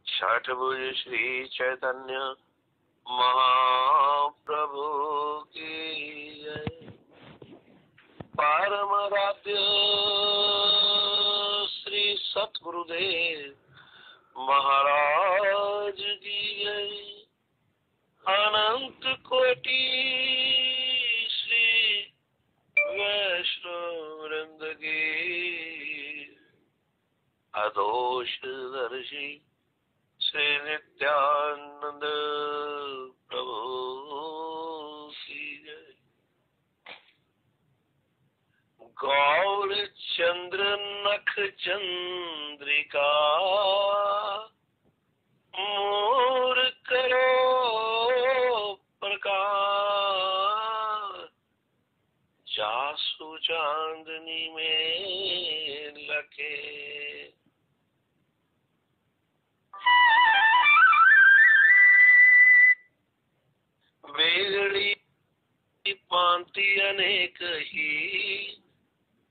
छठ भुज श्री चैतन्य महाप्रभु की जय। परमाराध्य श्री सतगुरुदेव महाराज की जय। अनंत कोटि श्री वैष्णव वृंद की अदोष दर्शी श्री नित्यानंद प्रभु की जय। गौर चंद्र नख चंद्रिका मोर करो प्रकाश जासु चांदनी में लखे। वेगड़ी पांति अनेक ही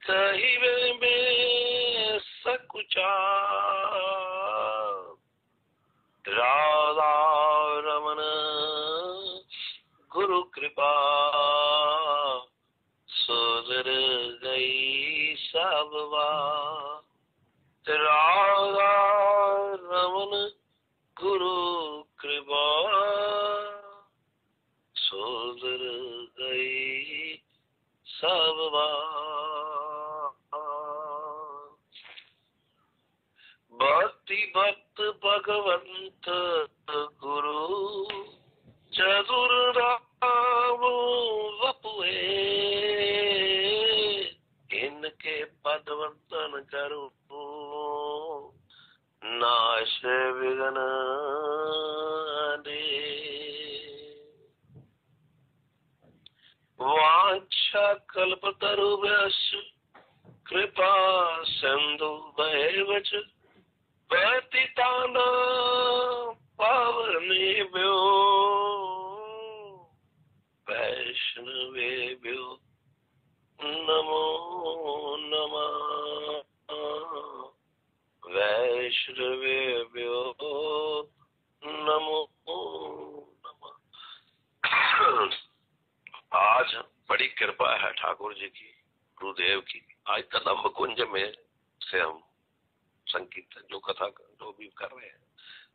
कही में सकुचा। राधा रमन गुरु कृपा सुधर गई सब बात। राधा रमन गुरु कृपा सुधर गई सब बात। भक्ति भक्त भगवंत गुरु चतुर राम वपुए। इनके पदवर्तन करो नाश विघ्न दे। वांछा कल्पतरुभ्यश्च कृपा सिंधु भैवच पतितानां पावनेभ्यो वैष्णवेभ्यो नमो नमः। वैष्णवेभ्यो नमो नमः। आज बड़ी कृपा है ठाकुर जी की, गुरुदेव की। आज कदम कुंज में से हम संकीर्तन जो कथा जो भी कर रहे हैं,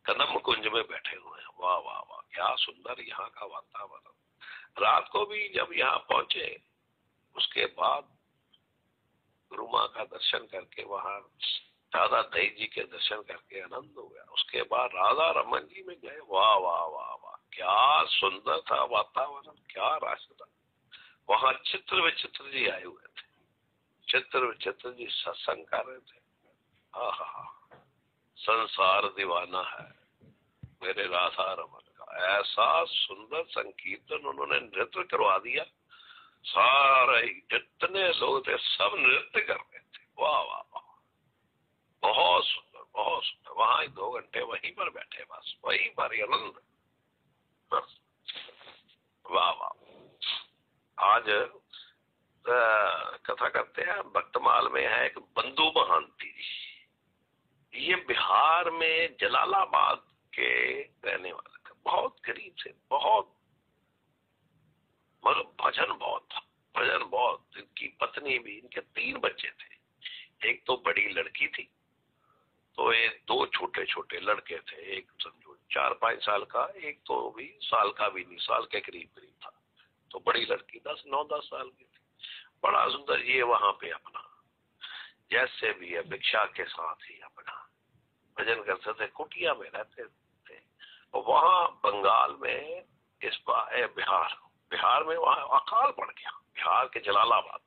कदम कुंज में बैठे हुए हैं। वाह वाह वाह, क्या सुंदर यहाँ का वातावरण। रात को भी जब यहाँ पहुंचे उसके बाद गुरु माँ का दर्शन करके वहाँ राधा दई जी के दर्शन करके आनंद हो गया। उसके बाद राधा रमन जी में गए। वाह वाह वाह वाह, क्या सुंदर था वातावरण, क्या रास्ता। वहाँ चित्र विचित्र जी आए हुए थे। चित्र विचित्र जी सत्संग कर रहे थे। संसार दीवाना है मेरे राधा रमन का। ऐसा सुंदर संकीर्तन उन्होंने नृत्य करवा दिया। सारे जितने लोग थे सब नृत्य कर रहे थे। वाह वाह वाह, बहुत सुंदर बहुत सुंदर। वहां 2 घंटे वहीं पर बैठे, बस वहीं पर आनंद। वाह वाह। आज कथा करते हैं। भक्तमाल में है एक बंधु महांती। ये बिहार में जलालाबाद के रहने वाले थे। बहुत गरीब थे, बहुत मगर भजन बहुत था, भजन बहुत। इनकी पत्नी भी, इनके 3 बच्चे थे। एक तो बड़ी लड़की थी, तो ये 2 छोटे छोटे लड़के थे। एक समझो 4-5 साल का, एक तो भी साल का भी नहीं, साल के करीब करीब था। तो बड़ी लड़की 9-10 साल की थी। बड़ा सुंदर। ये वहां पे अपना जैसे भी है भिक्षा के साथ ही अपना भजन करते थे, कुटिया में रहते थे। और वहां बंगाल में इस बार बिहार में वहां अकाल पड़ गया। बिहार के जलालाबाद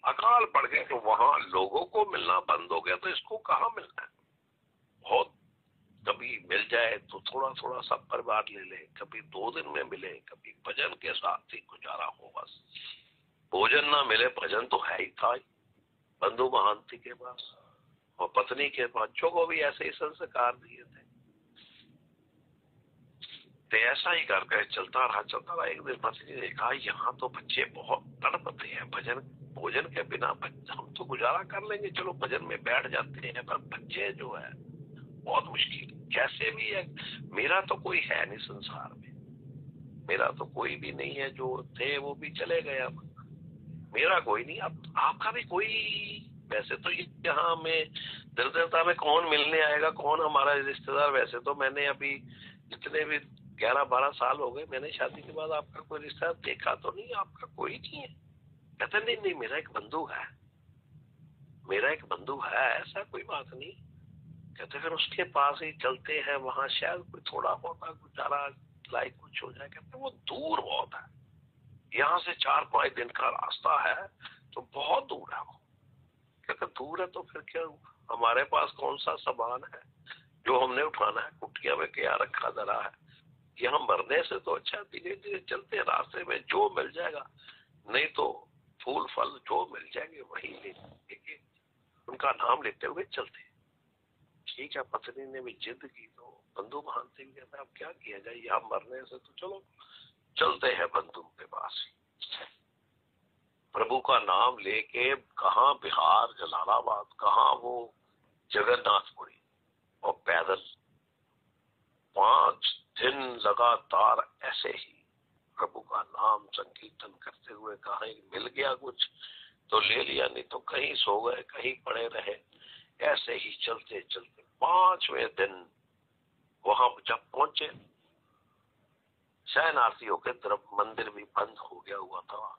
अकाल पड़ गया, तो वहां लोगों को मिलना बंद हो गया। तो इसको कहाँ मिलना है, बहुत कभी मिल जाए तो थोड़ा थोड़ा सब परिवार ले ले, कभी 2 दिन में मिले, कभी भजन के साथ ही गुजारा हो। बस भोजन ना मिले, भजन तो है ही था ही। बंधु महांती के पास और पत्नी के बच्चों को भी ऐसे ही संस्कार दिए थे। तो ऐसा ही करके चलता रहा। एक दिन पत्नी ने कहा, यहाँ तो बच्चे बहुत तड़पते हैं, भजन भोजन के बिना हम तो गुजारा कर लेंगे, चलो भजन में बैठ जाते हैं, पर बच्चे जो है बहुत मुश्किल। कैसे भी है, मेरा तो कोई है नहीं संसार में, मेरा तो कोई भी नहीं है, जो थे वो भी चले गए, अब मेरा कोई नहीं, अब आपका भी कोई। वैसे तो यहाँ में दरिद्रता में कौन मिलने आएगा, कौन हमारा रिश्तेदार। वैसे तो मैंने अभी जितने भी 11-12 साल हो गए, मैंने शादी के बाद आपका कोई रिश्तेदार देखा तो नहीं, आपका कोई नहीं है। कहते नहीं नहीं, मेरा एक बंधु है, मेरा एक बंधु है, ऐसा कोई बात नहीं। कहते फिर उसके पास ही चलते हैं, वहां शायद कोई थोड़ा बहुत गुजारा लाइक कुछ हो जाए। कहते वो दूर बहुत है, यहाँ से 4-5 दिन का रास्ता है, तो बहुत दूर है वो। कहते दूर है तो फिर क्या, हमारे पास कौन सा सामान है जो हमने उठाना है, कुटिया में क्या रखा धरा है। यहाँ मरने से तो अच्छा धीरे धीरे चलते, रास्ते में जो मिल जाएगा, नहीं तो फूल फल जो मिल जाएंगे वही लेके उनका नाम लेते हुए चलते। ठीक है, पत्नी ने भी जिद की, तो बंधु महांति भी कहता है अब क्या किया जाए, यहाँ मरने से तो चलो चलते हैं बंधु के पास। प्रभु का नाम लेके कहाँ बिहार जलालाबाद, कहाँ वो जगन्नाथपुरी, और पैदल 5 दिन लगातार ऐसे ही प्रभु का नाम संकीर्तन करते हुए। कहीं मिल गया कुछ तो ले लिया, नहीं तो कहीं सो गए, कहीं पड़े रहे, ऐसे ही चलते चलते 5वें दिन वहां जब पहुंचे, शयनार्थियों के तरफ मंदिर भी बंद हो गया हुआ था।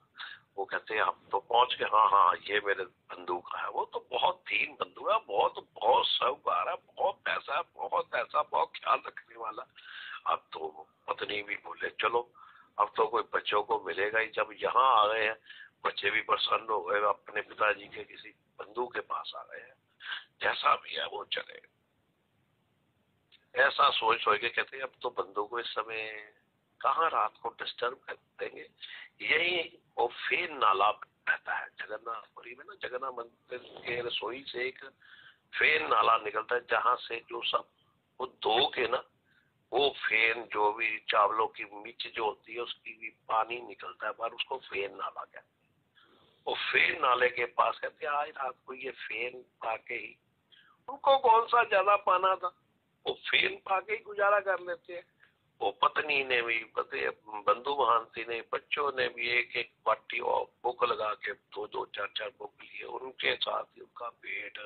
वो कहते हैं हम तो पहुंच गए, हाँ हाँ ये मेरे बंधु का है। वो तो बहुत दीन बंधु है, बहुत बहुत साहूकार है, बहुत पैसा है, बहुत ऐसा, बहुत ख्याल रखने वाला। अब तो पत्नी भी बोले चलो अब तो कोई बच्चों को मिलेगा ही। जब यहाँ आ गए हैं, बच्चे भी प्रसन्न हो गए, अपने पिताजी के किसी बंधु के पास आ गए हैं, जैसा भी है वो चले। ऐसा सोच सोच के कहते हैं अब तो बंधु को इस समय कहाँ रात को डिस्टर्ब कर देंगे। यही वो फेन नाला रहता है जगन्नाथपुरी में ना, जगन्नाथ मंदिर के रसोई से एक फेन नाला निकलता है, जहां से जो सब वो धो के ना, वो फेन जो भी चावलों की मिर्च जो होती है उसकी भी पानी निकलता है बाहर, उसको फेन नाला कहते हैं। वो फेन नाले के पास कहते हैं आज रात को ये फेन पाके ही, उनको कौन सा ज्यादा पाना था, वो फेन पाके ही गुजारा कर लेते हैं। वो पत्नी ने भी, बंधु महांति ने, बच्चों ने भी एक एक बाटी और भूख लगा के 2-2 4-4 भूख लिए, उनके साथ ही उनका पेट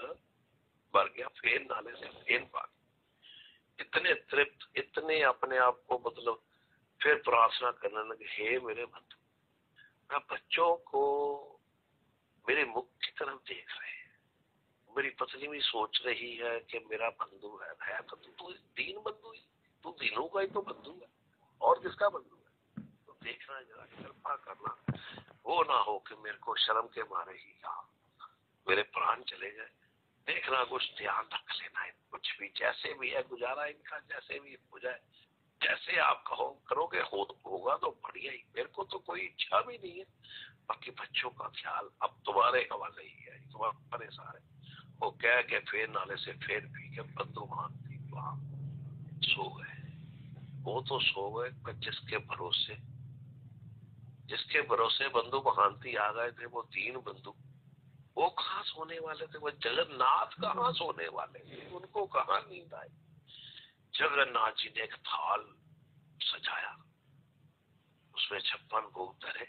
भर गया फेन नाले से फेन पा के। इतने तृप्त, इतने अपने आप को मतलब फिर प्रार्थना करने लगे, हे मेरे बंधु, मैं बच्चों को मेरे मुख की तरफ देख रहे हैं, मेरी पत्नी भी सोच रही है कि मेरा बंधु है तो तू दीन बंधु ही, तू दीनों का ही तो बंधु है, और किसका बंधु है। तो देखना जरा, कृपा करना, वो ना हो कि मेरे को शर्म के मारे ही मेरे प्राण चले जाए। देखना कुछ ध्यान रख लेना है, कुछ भी जैसे भी है गुजारा इनका, जैसे भी हो जाए, जैसे आप कहो करोगे होगा तो बढ़िया ही, मेरे को तो कोई इच्छा भी नहीं है। बाकी बच्चों का ख्याल अब तुम्हारे हवाले ही है, तुम्हारे सारे। वो कह के फिर नाले से फिर पी के बंधु महांति वहां सो गए। वो तो सो गए, पर जिसके भरोसे बंधु महांति आ गए थे, वो 3 बंधु, वो कहाँ सोने वाले थे, वो जगन्नाथ कहाँ सोने वाले थे, उनको कहाँ नींद आई। जगन्नाथ जी ने एक थाल सजाया, उसमें 56 भोग धरे,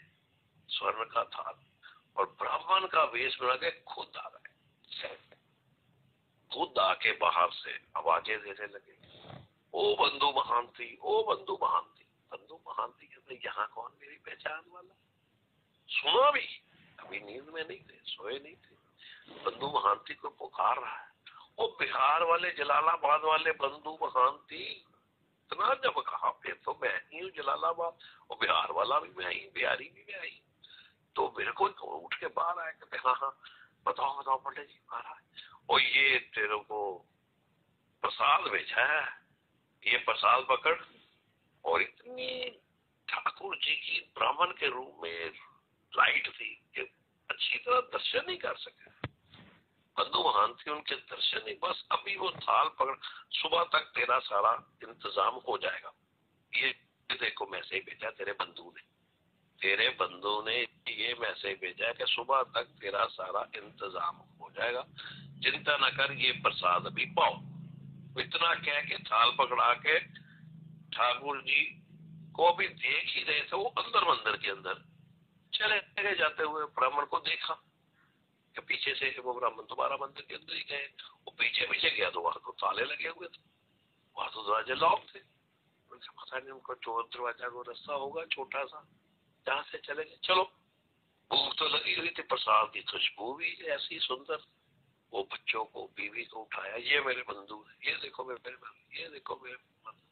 स्वर्ण का थाल, और ब्राह्मण का वेश बना के खुद आ गए। खुद आके बाहर से आवाजें देने लगे, ओ बंधु महांति, ओ बंधु महांति। बंधु महांति कहते यहाँ कौन मेरी पहचान वाला। सुना भी, अभी नींद में नहीं थे, सोए नहीं थे, बंधु महांति को पुकार रहा है। वो बिहार वाले, जलालाबाद वाले बंधु महांति, इतना जब कहा फिर तो मैं ही हूँ जलालाबाद, और बिहार वाला भी मैं ही, बिहारी भी मैं ही। तो मेरे को उठ के बाहर आया, कहते हाँ हाँ बताओ बताओ पंडित जी, बाहर आए, और ये तेरे को प्रसाद भेजा है, ये प्रसाद पकड़। और इतनी ठाकुर जी की ब्राह्मण के रूप में लाइट थी कि अच्छी तरह दर्शन नहीं कर सके बंधु महांति, उनके दर्शन ही। बस अभी वो थाल पकड़, सुबह तक तेरा सारा इंतजाम हो जाएगा। ये देखो मैसेज भेजा तेरे बंधु ने, तेरे बंधु ने ये मैसेज भेजा कि सुबह तक तेरा सारा इंतजाम हो जाएगा, चिंता न कर, ये प्रसाद अभी पाओ। इतना कह के थाल पकड़ा के ठाकुर जी को भी देख ही रहे थे, वो अंदर मंदिर के अंदर चले गए। जाते हुए ब्राह्मण को देखा कि पीछे से वो ब्राह्मण दोबारा मंदिर के अंदर ही गए। वो पीछे पीछे गया तो वहां तो ताले लगे हुए थे, वहां तो दरवाजे लॉक थे। पता नहीं उनको चोर दरवाजा को रास्ता होगा छोटा सा, जहां से चले गए। चलो, भूख तो लगी हुई थी, प्रसाद की खुशबू भी ऐसी सुंदर। वो बच्चों को, बीवी को उठाया, ये मेरे बंधु है, ये देखो मेरे बंधु, ये देखो मेरे बंधु।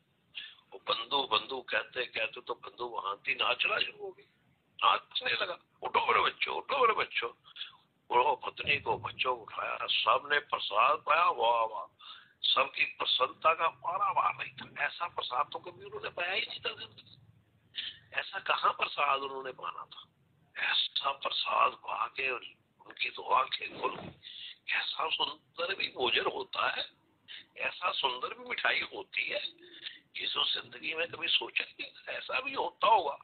वो बंधु बंधु कहते कहते तो बंधु वहां थी नाचना शुरू हो गई, नाचने लगा। उठो मेरे बच्चों, उठो मेरे बच्चों। वो पत्नी को, बच्चों को उठाया, सबने प्रसाद पाया। वाह वाह, सबकी प्रसन्नता का पारावार नहीं था। ऐसा प्रसाद तो कभी उन्होंने पाया ही नहीं था जिंदगी। ऐसा कहाँ प्रसाद उन्होंने पाना था। ऐसा प्रसाद पा के उनकी तो आंखें खुल गई। ऐसा सुंदर भी भोजन होता है, ऐसा सुंदर भी मिठाई होती है, ये तो जिंदगी में कभी सोचा नहीं ऐसा भी होता होगा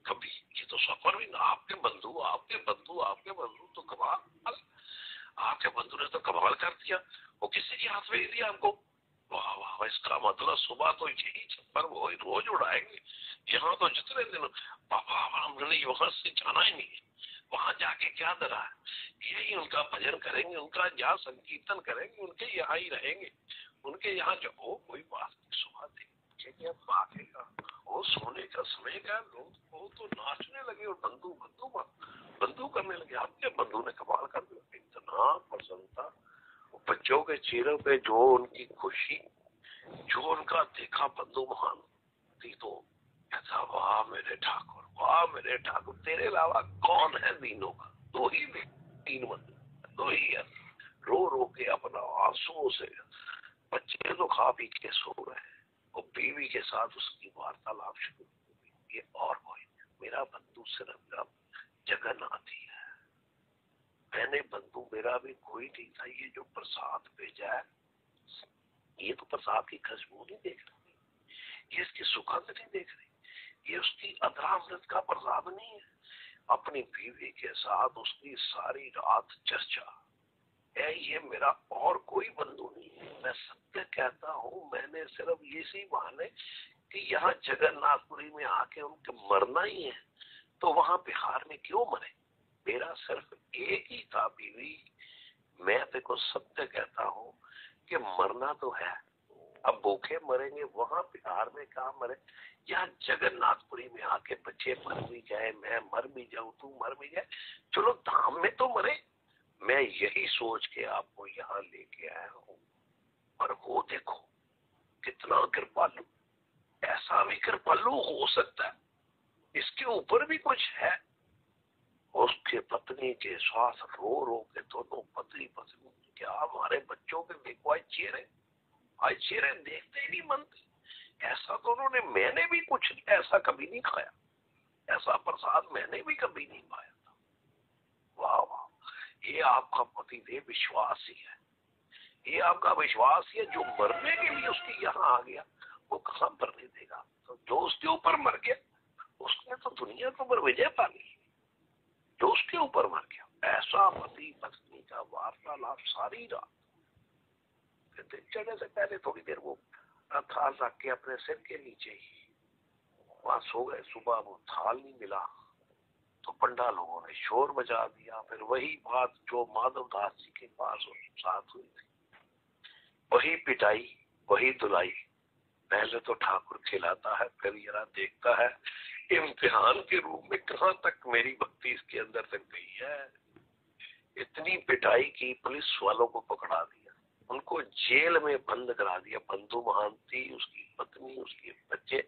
कभी। ये तो सफर भी, आपके बंधु, आपके बंधु, आपके बंधु तो कमाल, आपके बंधु ने तो कमाल कर दिया। वो किसी के हाथ में दिया आपको। वाह वाह, इसका मतलब सुबह तो यही छप्पर वो रोज उड़ाएंगे। यहाँ तो जितने दिन पापा हमने वहां से जाना ही नहीं है, वहां जाके क्या दरा है, यही उनका भजन करेंगे, उनका यहाँ संकीर्तन करेंगे, उनके यहाँ ही रहेंगे, उनके यहाँ जो हो कोई बात नहीं। सुबह देखेगा भागेगा, वो सोने का समय का, लोग वो तो नाचने लगे और बंधु बंधु बंधु करने लगे। आपके बंधु ने कमाल कर दिया, इतना प्रसन्नता बच्चों के चेहरे पे, जो उनकी खुशी, जो उनका देखा बंधु महान थी, तो ऐसा वाह मेरे ठाकुर, वाह मेरे ठाकुर, तेरे अलावा कौन है दीनों का, दो ही तीन बंधु, दो ही है। रो रो के अपना आंसुओं से, बच्चे तो खा पी के सो रहे, और बीवी के साथ उसकी वार्तालाप शुरू हो गई। ये और कोई मेरा बंधु सिर्फ मेरा जगन्नाथ ही है, मैंने बंधु मेरा भी कोई नहीं था। ये जो प्रसाद भेजा है, ये तो प्रसाद की खुशबू नहीं देख रही, ये इसकी सुगंध नहीं देख रही, ये उसकी अधरामृत का प्रसाद नहीं है। अपनी बीवी के साथ उसकी सारी रात चर्चा है, ये मेरा और कोई बंधु नहीं है। मैं सत्य कहता हूँ, मैंने सिर्फ इसी बहाने कि यहाँ जगन्नाथपुरी में आके उनके मरना ही है, तो वहां बिहार में क्यों मरे। मेरा सिर्फ एक ही था बीवी। मैं देखो सत्य कहता हूँ कि मरना तो है, अब भूखे मरेंगे, वहां बिहार में कहा मरे। यहाँ जगन्नाथपुरी में आके बच्चे मर भी जाए, मैं मर भी जाऊं, तू मर भी जाए, चलो धाम में तो मरे। मैं यही सोच के आपको यहाँ लेके आया हूँ। और वो देखो कितना कृपालु, ऐसा भी कृपालु हो सकता है, इसके ऊपर भी कुछ है। उसके पत्नी के साथ रो रो के दोनों पति पत्नी, क्या हमारे बच्चों के देखो चेहरे, आज चेहरे देखते ही नहीं बनते। ऐसा तो उन्होंने, मैंने भी कुछ ऐसा कभी नहीं खाया, ऐसा प्रसाद मैंने भी कभी नहीं पाया था। वाह वाह, ये आपका पतिदेव विश्वास ही है, ये आपका विश्वास ही है। जो मरने के लिए उसके यहाँ आ गया, वो कहाँ मरने देगा। तो जो उसके ऊपर मर गया, उसने तो दुनिया के ऊपर विजय पा ली। जो उसके ऊपर मर गया, ऐसा पति पत्नी का वार्तालाप सारी रात। चढ़ने से पहले थोड़ी देर वो थाल रख के अपने सिर के नीचे ही वहां सो गए। सुबह वो थाल नहीं मिला तो पंडा लोगों ने शोर मचा दिया। फिर वही बात जो माधवदास जी के पास साथ हुई थी, वही पिटाई, वही धुलाई। पहले तो ठाकुर खिलाता है, फिर यह देखता है इम्तिहान के रूप में कहां तक मेरी भक्ति इसके अंदर तक गई है। इतनी पिटाई की, पुलिस वालों को पकड़ा दिया, उनको जेल में बंद करा दिया। बंधु महांती, उसकी पत्नी, उसके बच्चे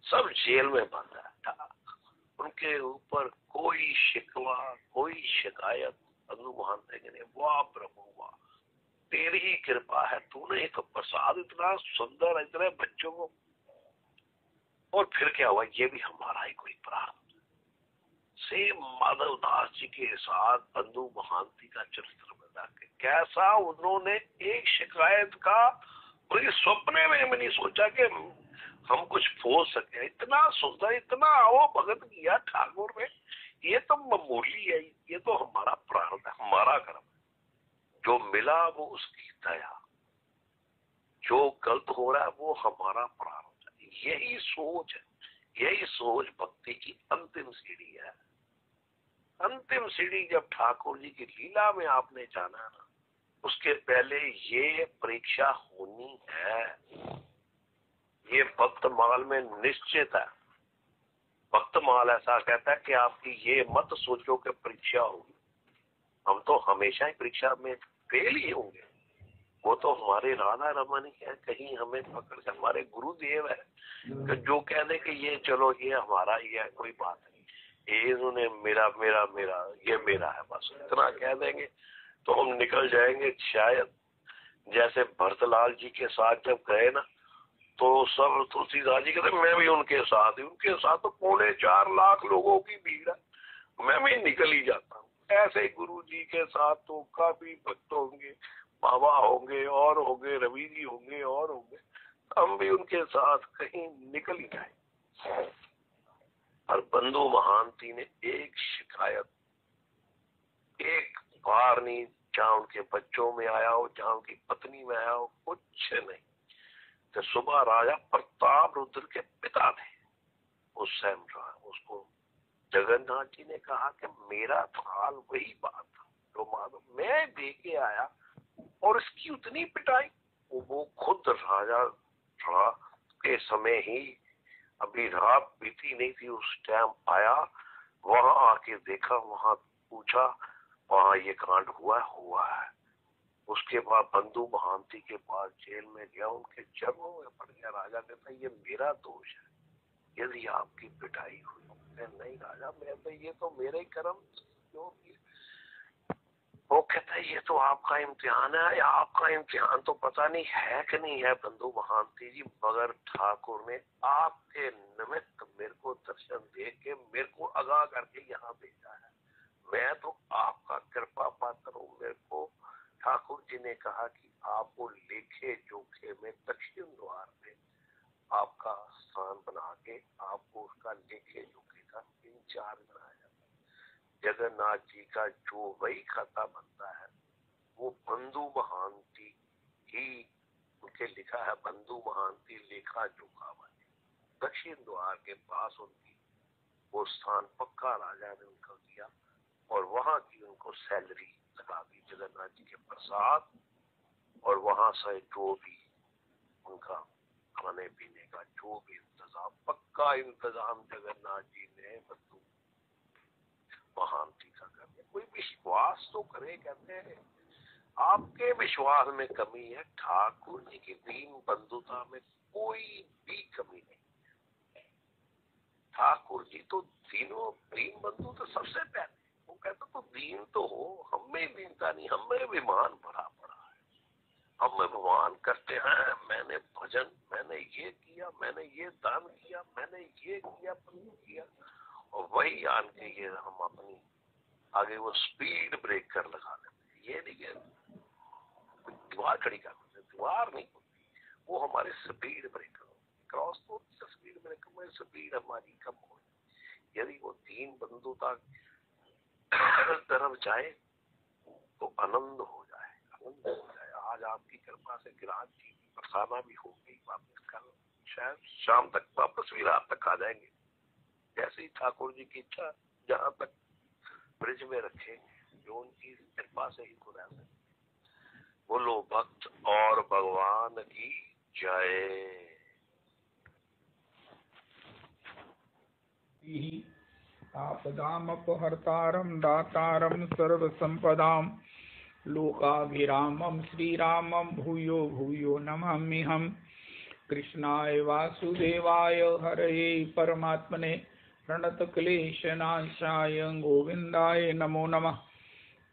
सब जेल में बंद है। उनके ऊपर कोई शिकवा, कोई शिकायत बंधु महांती के नहीं। वाह प्रभु वाह, तेरी ही कृपा है, तूने एक प्रसाद इतना सुंदर, इतने बच्चों को। और फिर क्या हुआ, ये भी हमारा ही कोई प्रारब्ध। सेम माधवदास जी के साथ बंधु महांती का चरित्र बता के, कैसा उन्होंने एक शिकायत का पूरे स्वप्ने में मैंने सोचा कि हम कुछ बोल सके। इतना सुंदर, इतना आओ भगत किया ठाकुर ने। ये तो मामूली है, ये तो हमारा प्रारब्ध है, हमारा कर्म। जो मिला वो उसकी दया। जो गलत हो रहा है वो हमारा प्रारब्ध है। यही सोच है, यही सोच भक्ति की अंतिम सीढ़ी है। अंतिम सीढ़ी जब ठाकुर जी की लीला में आपने जाना ना, उसके पहले ये परीक्षा होनी है। ये भक्तमाल में निश्चित है। भक्तमाल ऐसा कहता है कि आपकी ये मत सोचो कि परीक्षा होगी, हम तो हमेशा ही परीक्षा में फेल ही होंगे। वो तो हमारे राधा रमन ही है, कहीं हमें पकड़ के हमारे गुरुदेव है कि जो कह दे कि ये चलो ये हमारा ही है, कोई बात नहीं, ये इन्होंने मेरा मेरा मेरा ये मेरा है, बस इतना कह देंगे तो हम निकल जाएंगे। शायद जैसे भरतलाल जी के साथ जब गए ना, तो सब तुलसीदास जी कहते मैं भी उनके साथ ही, उनके साथ तो 4.25 लाख लोगों की भीड़ है, मैं भी निकल ही जाता हूँ। ऐसे गुरु जी के साथ तो काफी भक्त होंगे, बाबा होंगे और होंगे, रवि जी होंगे और होंगे, हम भी उनके साथ कहीं निकल ही जाए। और बंधु महांती ने एक शिकायत एक बार नहीं, चाहे उनके बच्चों में आया हो, चाहे उनकी पत्नी में आया हो, कुछ नहीं। तो सुबह राजा प्रताप रुद्र के पिता थे उस समय, उसको जगन्नाथ जी ने कहा कि मेरा थाल वही बात था जो मानो मैं दे के आया और इसकी उतनी पिटाई। वो खुद राजा था के समय ही, अभी रात बीती नहीं थी उस टाइम आया, वहां आके देखा, वहां पूछा, वहां ये कांड हुआ है। उसके बाद बंधु महांती के पास जेल में गया, उनके चरणों में पड़ गया। राजा कहता ये मेरा दोष है यदि आपकी पिटाई हुई। नहीं राजा, मैं तो ये तो मेरे ही कर्म क्यों किए। वो कहता है ये तो आपका इम्तिहान है, या आपका इम्तिहान तो पता नहीं है कि नहीं है बंधु महांती जी, मगर ठाकुर ने आपके निमित्त मेरे को दर्शन दे के मेरे को आगाह करके यहाँ भेजा है। मैं तो आपका कृपा पात्र हूँ। मेरे को ठाकुर जी ने कहा कि आपको लेखे जोखे में दक्षिण द्वार पे आपका स्थान बना के आपको उसका लेखे जोखे का इंचार्ज बनाया जाता है। जगन्नाथ जी का जो वही खाता बनता है वो बंधु महांती ही उनके लिखा है, बंधु महांती लेखा जोखा वाले। दक्षिण द्वार के पास उनकी वो स्थान पक्का राजा ने उनको दिया और वहां की उनको सैलरी लगा दी जगन्नाथ जी के प्रसाद, और वहां से जो भी उनका खाने पीने का जो भी इंतजाम, पक्का इंतजाम जगन्नाथ जी ने बंधु महांती का कर दिया। कोई विश्वास तो करे। कहते हैं आपके विश्वास में कमी है, ठाकुर जी की दीन बंधुता में कोई भी कमी नहीं। ठाकुर जी तो दीनों दीन बंधु तो सबसे पहले, वो कहते तो दीन तो हो, हमें दीनता नहीं, हमें विमान भरा पड़ा है, हम विमान करते हैं, मैंने भजन, मैंने ये किया, मैंने ये दान किया, मैंने ये किया, और वही आन के ये हम अपनी आगे वो स्पीड ब्रेकर लगा देते। ये नहीं है दीवार खड़ी कर देते, दीवार नहीं होती, वो हमारे स्पीड ब्रेकर क्रॉस तो स्पीड ब्रेकर में स्पीड हमारी कम हो। यदि वो दीन बंधुता तरफ जाए तो आनंद हो जाए, आनंद हो जाए। आज आपकी कृपा से गिराज जी की प्रसादा भी हो गई, वापस कल शायद शाम तक वापस भी रात तक आ जाएंगे, जैसे ही ठाकुर जी की इच्छा, जहां तक ब्रिज में रखेंगे जो उनकी कृपा से ही खुदा से। बोलो भक्त और भगवान की जय। आपदामपहर्तारं दातारं सर्वसम्पदां लोकाभिरामं श्रीरामं भूयो भूयो नमाम्यहम्। कृष्णाय वासुदेवाय हरये परमात्मने प्रणतक्लेशनाशाय गोविन्दाय नमो नमः।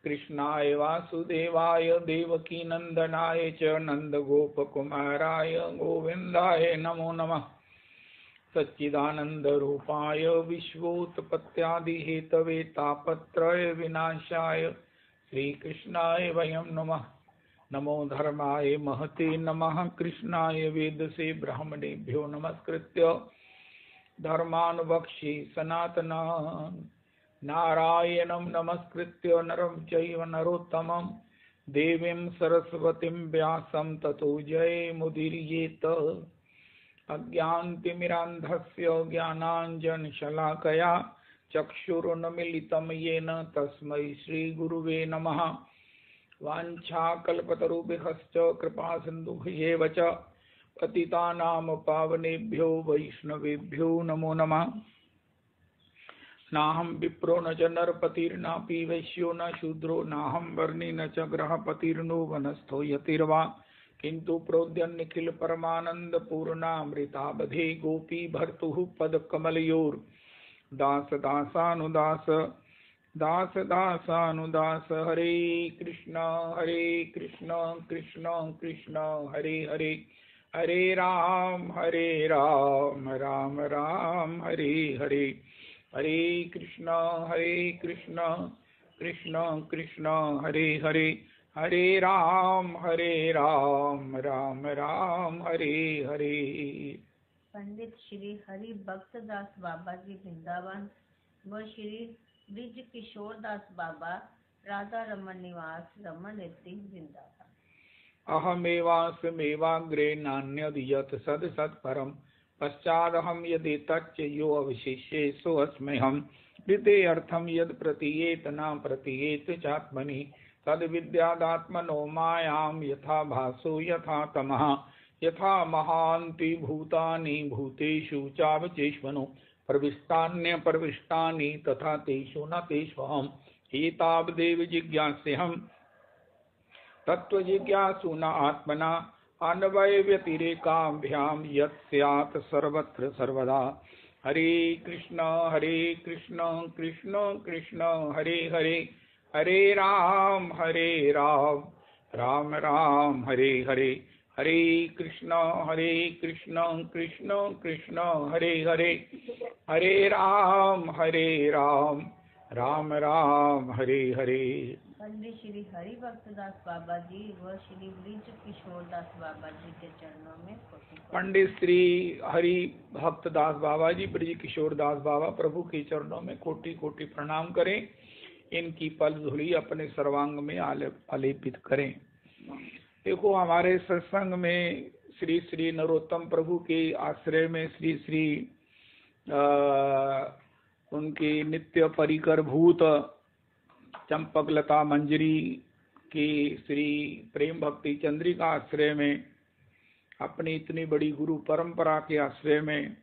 कृष्णाय वासुदेवाय देवकीनन्दनाय च नन्दगोपकुमाराय गोविन्दाय नमो नमः। सच्चिदानन्दरूपाय विश्वोत्पत्त्यादिहेतवे तापत्रय विनाशाय श्रीकृष्णाय वयं नमः। नमो धर्माय महते नमः। कृष्णाय वेदसे ब्राह्मणेभ्यो नमस्कृत्य धर्मानुवक्ष्ये सनातनान् नारायणं नमस्कृत्य नरं चैव नरोत्तमं देवीं सरस्वतीं व्यासं ततो जयमुदीरयेत्। अज्ञानतिमिरान्धस्य ज्ञानाञ्जनशलाकया चक्षुरुन्मीलितं येन तस्मै श्रीगुरुवे नमः। वाञ्छाकल्पतरुभ्यश्च कृपासिन्धुभ्येव च पतितानां पावनेभ्यो वैष्णवेभ्यो नमो नमः। नाहं विप्रो न च नरपतिर्नापि वैश्यो न शूद्रो नाहं वर्णी न च ग्रहपतिर्नो वनस्थो यतिर्वा किन्तु प्रोद्यन्निखिल परमानंद पूर्णामृतावधे गोपी भर्तुः पदकमलयोर् दास दासानुदास दास दासानुदास। हरे कृष्ण कृष्ण कृष्ण हरे हरे, हरे राम राम राम हरे हरे, हरे कृष्ण कृष्ण कृष्ण हरे हरे, हरे राम राम राम हरे हरे। पंडित श्री हरि भक्त दास बाबा जी वृंदावन व श्री ब्रिज किशोर दास बाबा राधा रमन निवास रमन रेती वृंदावन। अहमेवास्मेवाग्रे नान्यद् यत् सद् सत्परम् पश्चादहं यदि तच्च यो अवशिष्ये सोऽस्म्यहम्। ऋते अर्थं यद् प्रतीयेत न प्रतीयेत चात्मनि तद् विद्यादात्मनो मायां यथा भासो यथा तमः। यथा महान्ति भूतानि भूतेषु चावचेष्वनो प्रविष्टान्यप्रविष्टानि तथा तेषु न तेष्वहम्। एतावदेव जिज्ञास्यहम् तत्त्वजिज्ञासु न आत्मना अन्वय व्यतिरेकाभ्यां यत् स्यात् सर्वत्र सर्वदा। हरे कृष्ण कृष्ण कृष्ण हरे हरे, हरे राम राम राम हरे हरे, हरे कृष्ण कृष्ण कृष्ण हरे हरे, हरे राम राम राम हरे हरे। पंडित श्री हरि भक्तदास बाबा जी व श्री ब्रिज किशोर दास बाबा जी के चरणों में पंडित श्री हरि भक्तदास बाबा जी ब्रिज किशोर दास बाबा प्रभु के चरणों में कोटि कोटि प्रणाम करें। इनकी पल धूलि अपने सर्वांग में आलेपित करें। देखो, हमारे सत्संग में श्री श्री नरोत्तम प्रभु के आश्रय में श्री श्री उनकी नित्य परिकर भूत चंपकलता मंजरी की श्री प्रेम भक्ति चंद्रिका आश्रय में, अपनी इतनी बड़ी गुरु परंपरा के आश्रय में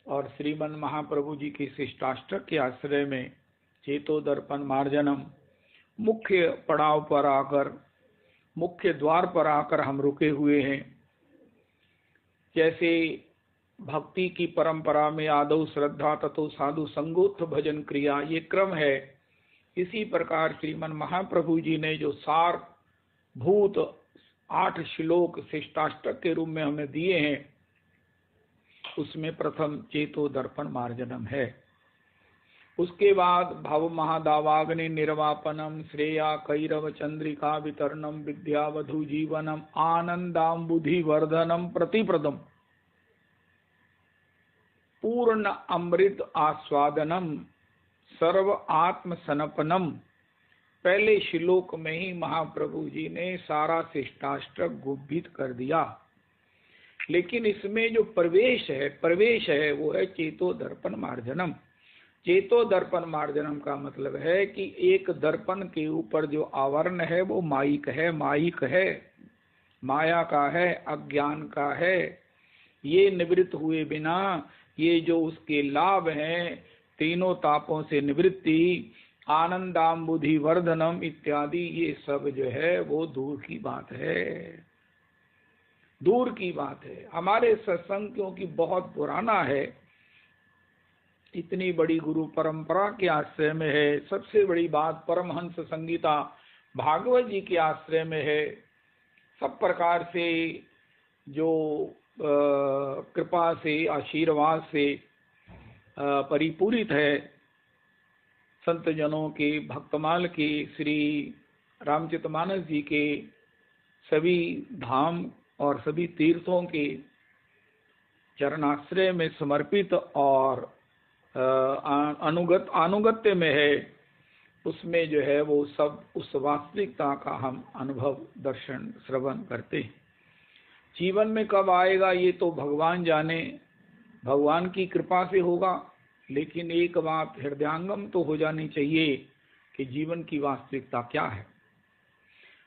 और श्रीमन महाप्रभु जी की शिष्टाष्टक के आश्रय में चेतो दर्पण मार्जनम मुख्य पड़ाव पर आकर, मुख्य द्वार पर आकर हम रुके हुए हैं। जैसे भक्ति की परंपरा में आदौ श्रद्धा ततो साधु संगोत्थ भजन क्रिया ये क्रम है, इसी प्रकार श्रीमन महाप्रभु जी ने जो सार भूत 8 श्लोक शिष्टाष्टक के रूप में हमें दिए हैं, उसमें प्रथम चेतो दर्पण मार्जनम है। उसके बाद भव महादावाग्नि निर्वापनम श्रेया कैरव चंद्रिका वितरणम विद्यावधु जीवनम आनंदाम्बुधि वर्धनम प्रतिप्रदम पूर्ण अमृत आस्वादनम सर्व आत्म सनपनम। पहले श्लोक में ही महाप्रभु जी ने सारा शिष्टाष्टक गुब्बित कर दिया, लेकिन इसमें जो प्रवेश है वो है चेतो दर्पण मार्जनम। चेतो दर्पण मार्जनम का मतलब है कि एक दर्पण के ऊपर जो आवरण है वो मायिक है, माया का है, अज्ञान का है। ये निवृत्त हुए बिना ये जो उसके लाभ हैं, तीनों तापों से निवृत्ति, आनंदाम्बुधि वर्धनम इत्यादि, ये सब जो है वो दूर की बात है। हमारे सत्संग क्योंकि बहुत पुराना है, इतनी बड़ी गुरु परंपरा के आश्रय में है, सबसे बड़ी बात परमहंस संगीता भागवत जी के आश्रय में है, सब प्रकार से जो कृपा से आशीर्वाद से परिपूरित है, संत जनों के, भक्तमाल के, श्री रामचरितमानस जी के सभी धाम और सभी तीर्थों के चरणाश्रय में समर्पित और अनुगत्य में है। उसमें जो है वो सब उस वास्तविकता का हम अनुभव, दर्शन, श्रवण करते हैं। जीवन में कब आएगा ये तो भगवान जाने, भगवान की कृपा से होगा। लेकिन एक बात हृदयांगम तो हो जानी चाहिए कि जीवन की वास्तविकता क्या है।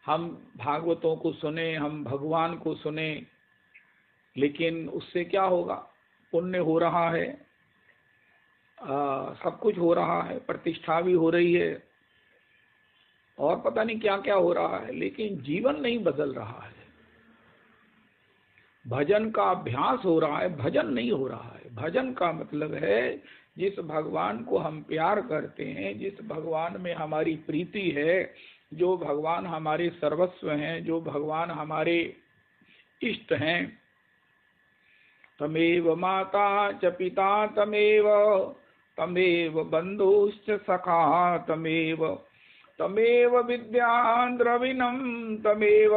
हम भागवतों को सुने, हम भगवान को सुने, लेकिन उससे क्या होगा? पुण्य हो रहा है, सब कुछ हो रहा है, प्रतिष्ठा भी हो रही है और पता नहीं क्या क्या हो रहा है, लेकिन जीवन नहीं बदल रहा है। भजन का अभ्यास हो रहा है, भजन नहीं हो रहा है। भजन का मतलब है जिस भगवान को हम प्यार करते हैं, जिस भगवान में हमारी प्रीति है, जो भगवान हमारे सर्वस्व हैं, जो भगवान हमारे इष्ट हैं। तमेव माता च पिता तमेव, तमेव बंधुश्च सखा तमेव, तमेव विद्यां द्रविणं तमेव,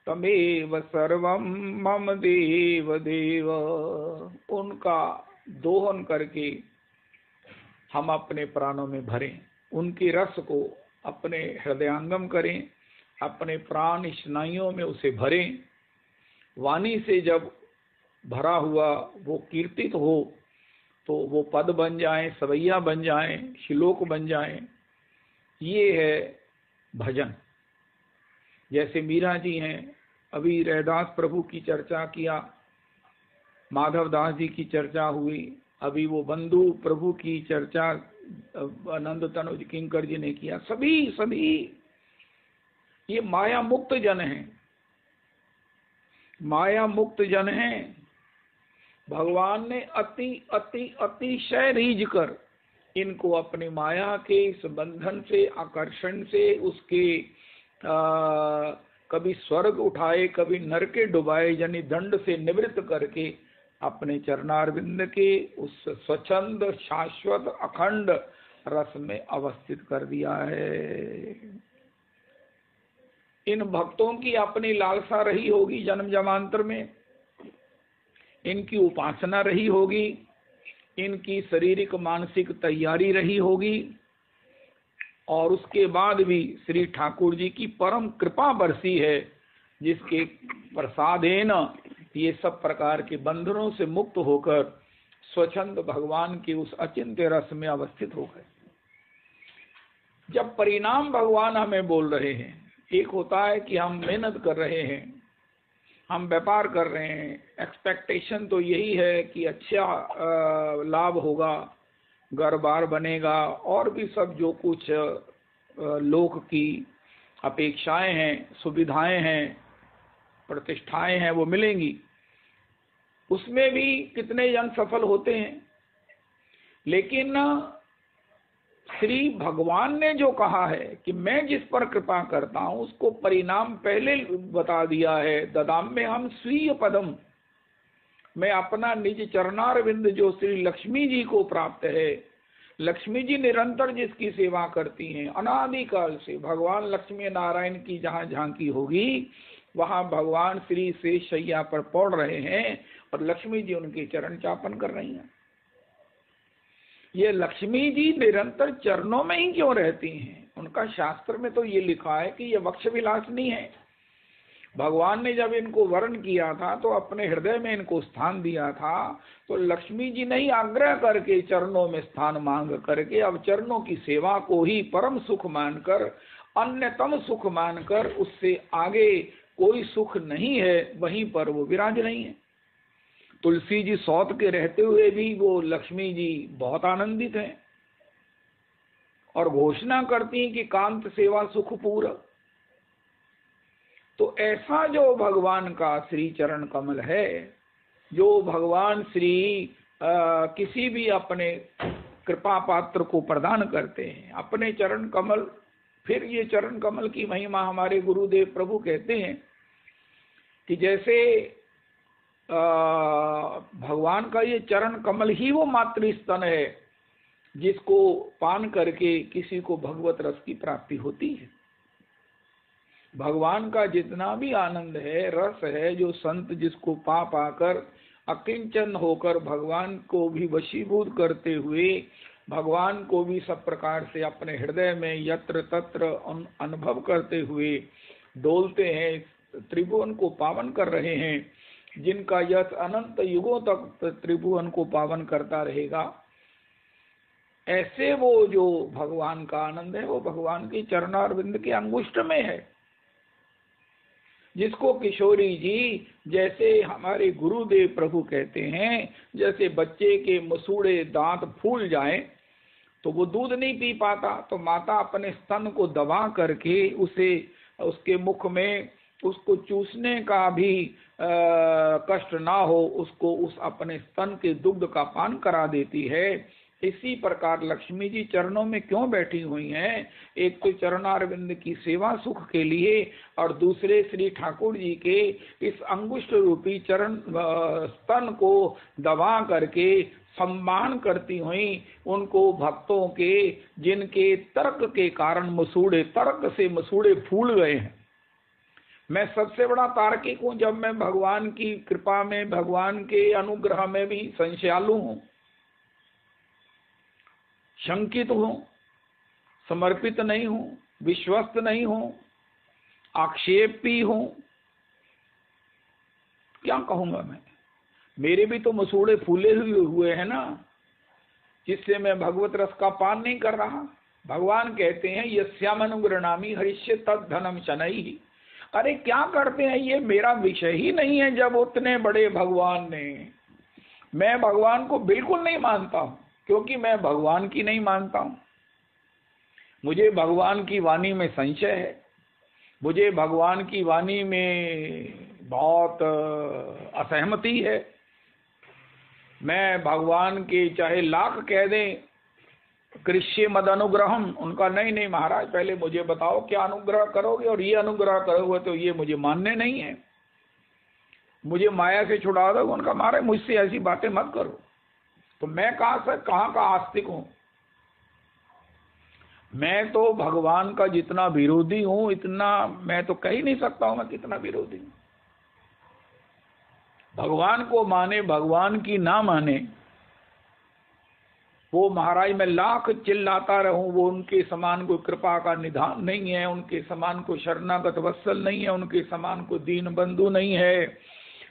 तमेव सर्वं मम देव देव। उनका दोहन करके हम अपने प्राणों में भरें, उनके रस को अपने हृदयांगम करें, अपने प्राण स्नायुओं में उसे भरें। वाणी से जब भरा हुआ वो कीर्तित हो तो वो पद बन जाएं, सवैया बन जाएं, श्लोक बन जाएं। ये है भजन। जैसे मीरा जी हैं, अभी रैदास प्रभु की चर्चा किया, माधव दास जी की चर्चा हुई, अभी वो बंधु प्रभु की चर्चा आनंद तनुज किंकर जी ने किया। सभी ये माया मुक्त जन हैं, माया मुक्त जन हैं। भगवान ने अति अति अतिशय रीझ कर इनको अपनी माया के इस बंधन से, आकर्षण से, उसके कभी स्वर्ग उठाए, कभी नरके डुबाए, यानी दंड से निवृत्त करके अपने चरणारविंद के उस स्वच्छंद, शाश्वत, अखंड रस में अवस्थित कर दिया है। इन भक्तों की अपनी लालसा रही होगी जन्म जन्मांतर में, इनकी उपासना रही होगी, इनकी शारीरिक मानसिक तैयारी रही होगी, और उसके बाद भी श्री ठाकुर जी की परम कृपा बरसी है, जिसके प्रसादेन ये सब प्रकार के बंधनों से मुक्त होकर स्वच्छंद भगवान के उस अचिंत्य रस में अवस्थित हो गए। जब परिणाम भगवान हमें बोल रहे हैं, एक होता है कि हम मेहनत कर रहे हैं, हम व्यापार कर रहे हैं, एक्सपेक्टेशन तो यही है कि अच्छा लाभ होगा, घर बार बनेगा, और भी सब जो कुछ लोक की अपेक्षाएं हैं, सुविधाएं हैं, प्रतिष्ठाएं हैं, वो मिलेंगी। उसमें भी कितने जन सफल होते हैं। लेकिन श्री भगवान ने जो कहा है कि मैं जिस पर कृपा करता हूं उसको परिणाम पहले बता दिया है। ददाम में हम स्वीय पदम, मैं अपना निज चरणारविंद जो श्री लक्ष्मी जी को प्राप्त है। लक्ष्मी जी निरंतर जिसकी सेवा करती हैं अनादिकाल से, भगवान लक्ष्मी नारायण की जहाँ झांकी होगी वहाँ भगवान श्री शेष शैया पर पड़ रहे हैं और लक्ष्मी जी उनके चरण चापन कर रही हैं। ये लक्ष्मी जी निरंतर चरणों में ही क्यों रहती हैं? उनका शास्त्र में तो ये लिखा है कि ये वक्ष विलासिनी है। भगवान ने जब इनको वर्ण किया था तो अपने हृदय में इनको स्थान दिया था, तो लक्ष्मी जी नहीं आग्रह करके चरणों में स्थान मांग करके अब चरणों की सेवा को ही परम सुख मानकर, अन्यतम सुख मानकर, उससे आगे कोई सुख नहीं है, वहीं पर वो विराज रही है। तुलसी जी सौत के रहते हुए भी वो लक्ष्मी जी बहुत आनंदित हैं और घोषणा करती हैं कि कांत सेवा सुख पूरा। तो ऐसा जो भगवान का श्री चरण कमल है, जो भगवान श्री किसी भी अपने कृपा पात्र को प्रदान करते हैं, अपने चरण कमल। फिर ये चरण कमल की महिमा हमारे गुरुदेव प्रभु कहते हैं कि जैसे भगवान का ये चरण कमल ही वो मातृ स्तन है जिसको पान करके किसी को भगवत रस की प्राप्ति होती है। भगवान का जितना भी आनंद है, रस है, जो संत जिसको पा पाकर अकिंचन होकर भगवान को भी वशीभूत करते हुए भगवान को भी सब प्रकार से अपने हृदय में यत्र तत्र अनुभव करते हुए डोलते हैं, त्रिभुवन को पावन कर रहे हैं, जिनका यश अनंत युगों तक त्रिभुवन को पावन करता रहेगा। ऐसे वो जो भगवान का आनंद है वो भगवान की चरणारविंद के अंगुष्ठ में है, जिसको किशोरी जी जैसे हमारे गुरुदेव प्रभु कहते हैं, जैसे बच्चे के मसूड़े दांत फूल जाएं तो वो दूध नहीं पी पाता, तो माता अपने स्तन को दबा करके उसे उसके मुख में उसको चूसने का भी कष्ट ना हो, उसको उस अपने स्तन के दुग्ध का पान करा देती है। इसी प्रकार लक्ष्मी जी चरणों में क्यों बैठी हुई हैं? एक तो चरणारविंद की सेवा सुख के लिए और दूसरे श्री ठाकुर जी के इस अंगुष्ठ रूपी चरण स्तन को दबा करके सम्मान करती हुई उनको भक्तों के जिनके तर्क के कारण तर्क से मसूड़े फूल गए हैं। मैं सबसे बड़ा तार्किक हूं, जब मैं भगवान की कृपा में, भगवान के अनुग्रह में भी संशयालु हूं, शंकित हूं, समर्पित नहीं हूं, विश्वस्त नहीं हूं, आक्षेपी हूं। क्या कहूंगा मैं? मेरे भी तो मसूड़े फूले हुए हैं ना, जिससे मैं भगवत रस का पान नहीं कर रहा। भगवान कहते हैं यस्याम अनुग्रहणामि हरिष्ये तद धनम शनैः। अरे क्या करते हैं, ये मेरा विषय ही नहीं है। जब उतने बड़े भगवान ने, मैं भगवान को बिल्कुल नहीं मानता हूं, क्योंकि मैं भगवान की नहीं मानता हूं। मुझे भगवान की वाणी में संशय है, मुझे भगवान की वाणी में बहुत असहमति है। मैं भगवान के चाहे लाख कह दें कृष्य मद अनुग्रहम, उनका नहीं महाराज, पहले मुझे बताओ क्या अनुग्रह करोगे, और ये अनुग्रह करोगे तो ये मुझे मानने नहीं है, मुझे माया से छुड़ा दो। उनका महाराज मुझसे ऐसी बातें मत करो। तो मैं कहाँ का आस्तिक हूं? मैं तो भगवान का जितना विरोधी हूं, इतना मैं तो कह ही नहीं सकता हूं मैं कितना विरोधी हूं। भगवान को माने, भगवान की ना माने, वो महाराज मैं लाख चिल्लाता रहूं, वो उनके समान कोई कृपा का निधान नहीं है, उनके समान कोई शरणागत वत्सल नहीं है, उनके समान कोई दीन बंधु नहीं है,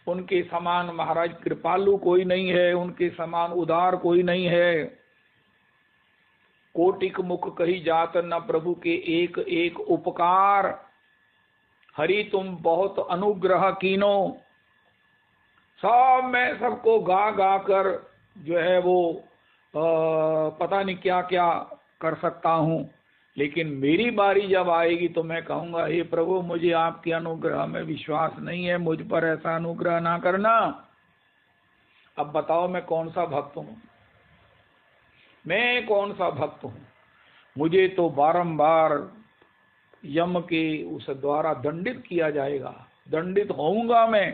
उनके समान महाराज कृपालु कोई नहीं है, उनके समान उदार कोई नहीं है। कोटिक मुख कही जात न प्रभु के एक एक उपकार, हरि तुम बहुत अनुग्रह कीनो। सब मैं सबको गा गा कर जो है वो पता नहीं क्या क्या कर सकता हूं, लेकिन मेरी बारी जब आएगी तो मैं कहूंगा हे प्रभु मुझे आपके अनुग्रह में विश्वास नहीं है, मुझ पर ऐसा अनुग्रह ना करना। अब बताओ मैं कौन सा भक्त हूं? मैं कौन सा भक्त हूं? मुझे तो बारंबार यम के उस द्वारा दंडित किया जाएगा, दंडित होऊंगा मैं,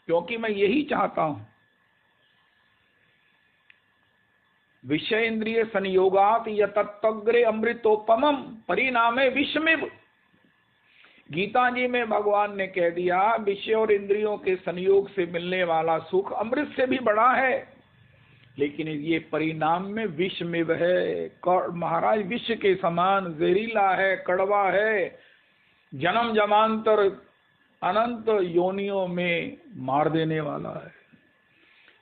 क्योंकि मैं यही चाहता हूं। विषय इंद्रिय संयोगात यतत्तग्रे अमृतोपमम परिणामे विषमिव। गीता जी में भगवान ने कह दिया विषय और इंद्रियों के संयोग से मिलने वाला सुख अमृत से भी बड़ा है, लेकिन ये परिणाम में विषमिव है। महाराज विष के समान जहरीला है, कड़वा है, जन्म जमांतर अनंत योनियों में मार देने वाला है।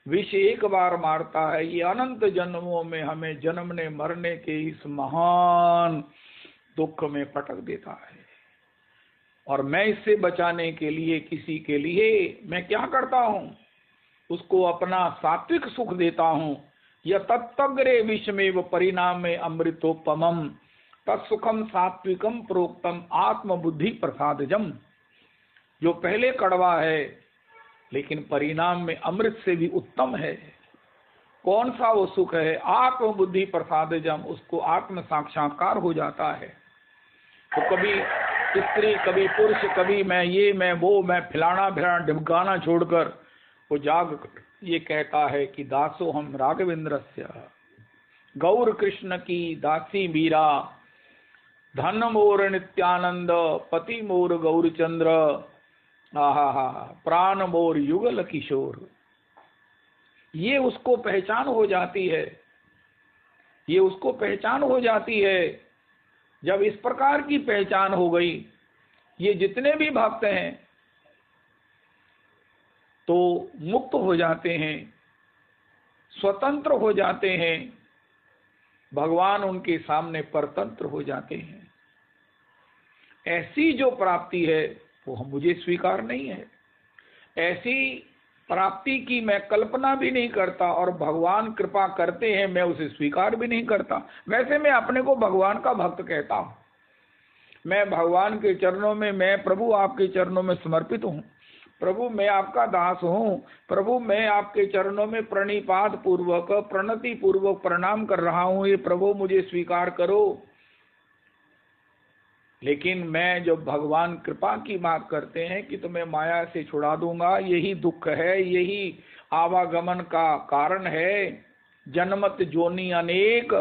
विष एक बार मारता है, ये अनंत जन्मों में हमें जन्मने मरने के इस महान दुख में पटक देता है। और मैं इससे बचाने के लिए किसी के लिए मैं क्या करता हूं? उसको अपना सात्विक सुख देता हूं। यह तत्तग्रे विषमेव परिणाम में अमृतोपमम तत्सुखम सात्विकम प्रोक्तम आत्मबुद्धि प्रसादजम। जो पहले कड़वा है लेकिन परिणाम में अमृत से भी उत्तम है। कौन सा वो सुख है? आत्मबुद्धि प्रसादजम, उसको आत्म साक्षात्कार हो जाता है। तो कभी स्त्री, कभी पुरुष, कभी मैं ये मैं वो, मैं फैलाना ढिमकाना छोड़कर वो जाग ये कहता है कि दासो हम राघवेंद्रस्य, गौर कृष्ण की दासी मीरा, धन मोर नित्यानंद, पति मोर गौरचंद्र, आहा प्राण मोर युगल किशोर। ये उसको पहचान हो जाती है। ये उसको पहचान हो जाती है। जब इस प्रकार की पहचान हो गई, ये जितने भी भक्त हैं तो मुक्त हो जाते हैं, स्वतंत्र हो जाते हैं, भगवान उनके सामने परतंत्र हो जाते हैं। ऐसी जो प्राप्ति है वो मुझे स्वीकार नहीं है। ऐसी प्राप्ति की मैं कल्पना भी नहीं करता, और भगवान कृपा करते हैं मैं उसे स्वीकार भी नहीं करता। वैसे मैं अपने को भगवान का भक्त कहता हूं। मैं भगवान के चरणों में, मैं प्रभु आपके चरणों में समर्पित हूं। प्रभु मैं आपका दास हूं। प्रभु मैं आपके चरणों में प्रणिपात पूर्वक, प्रणति पूर्वक प्रणाम कर रहा हूं। ये प्रभु मुझे स्वीकार करो। लेकिन मैं जब भगवान कृपा की बात करते हैं कि तुम्हें माया से छुड़ा दूंगा, यही दुख है, यही आवागमन का कारण है। जन्मत जोनी अनेक,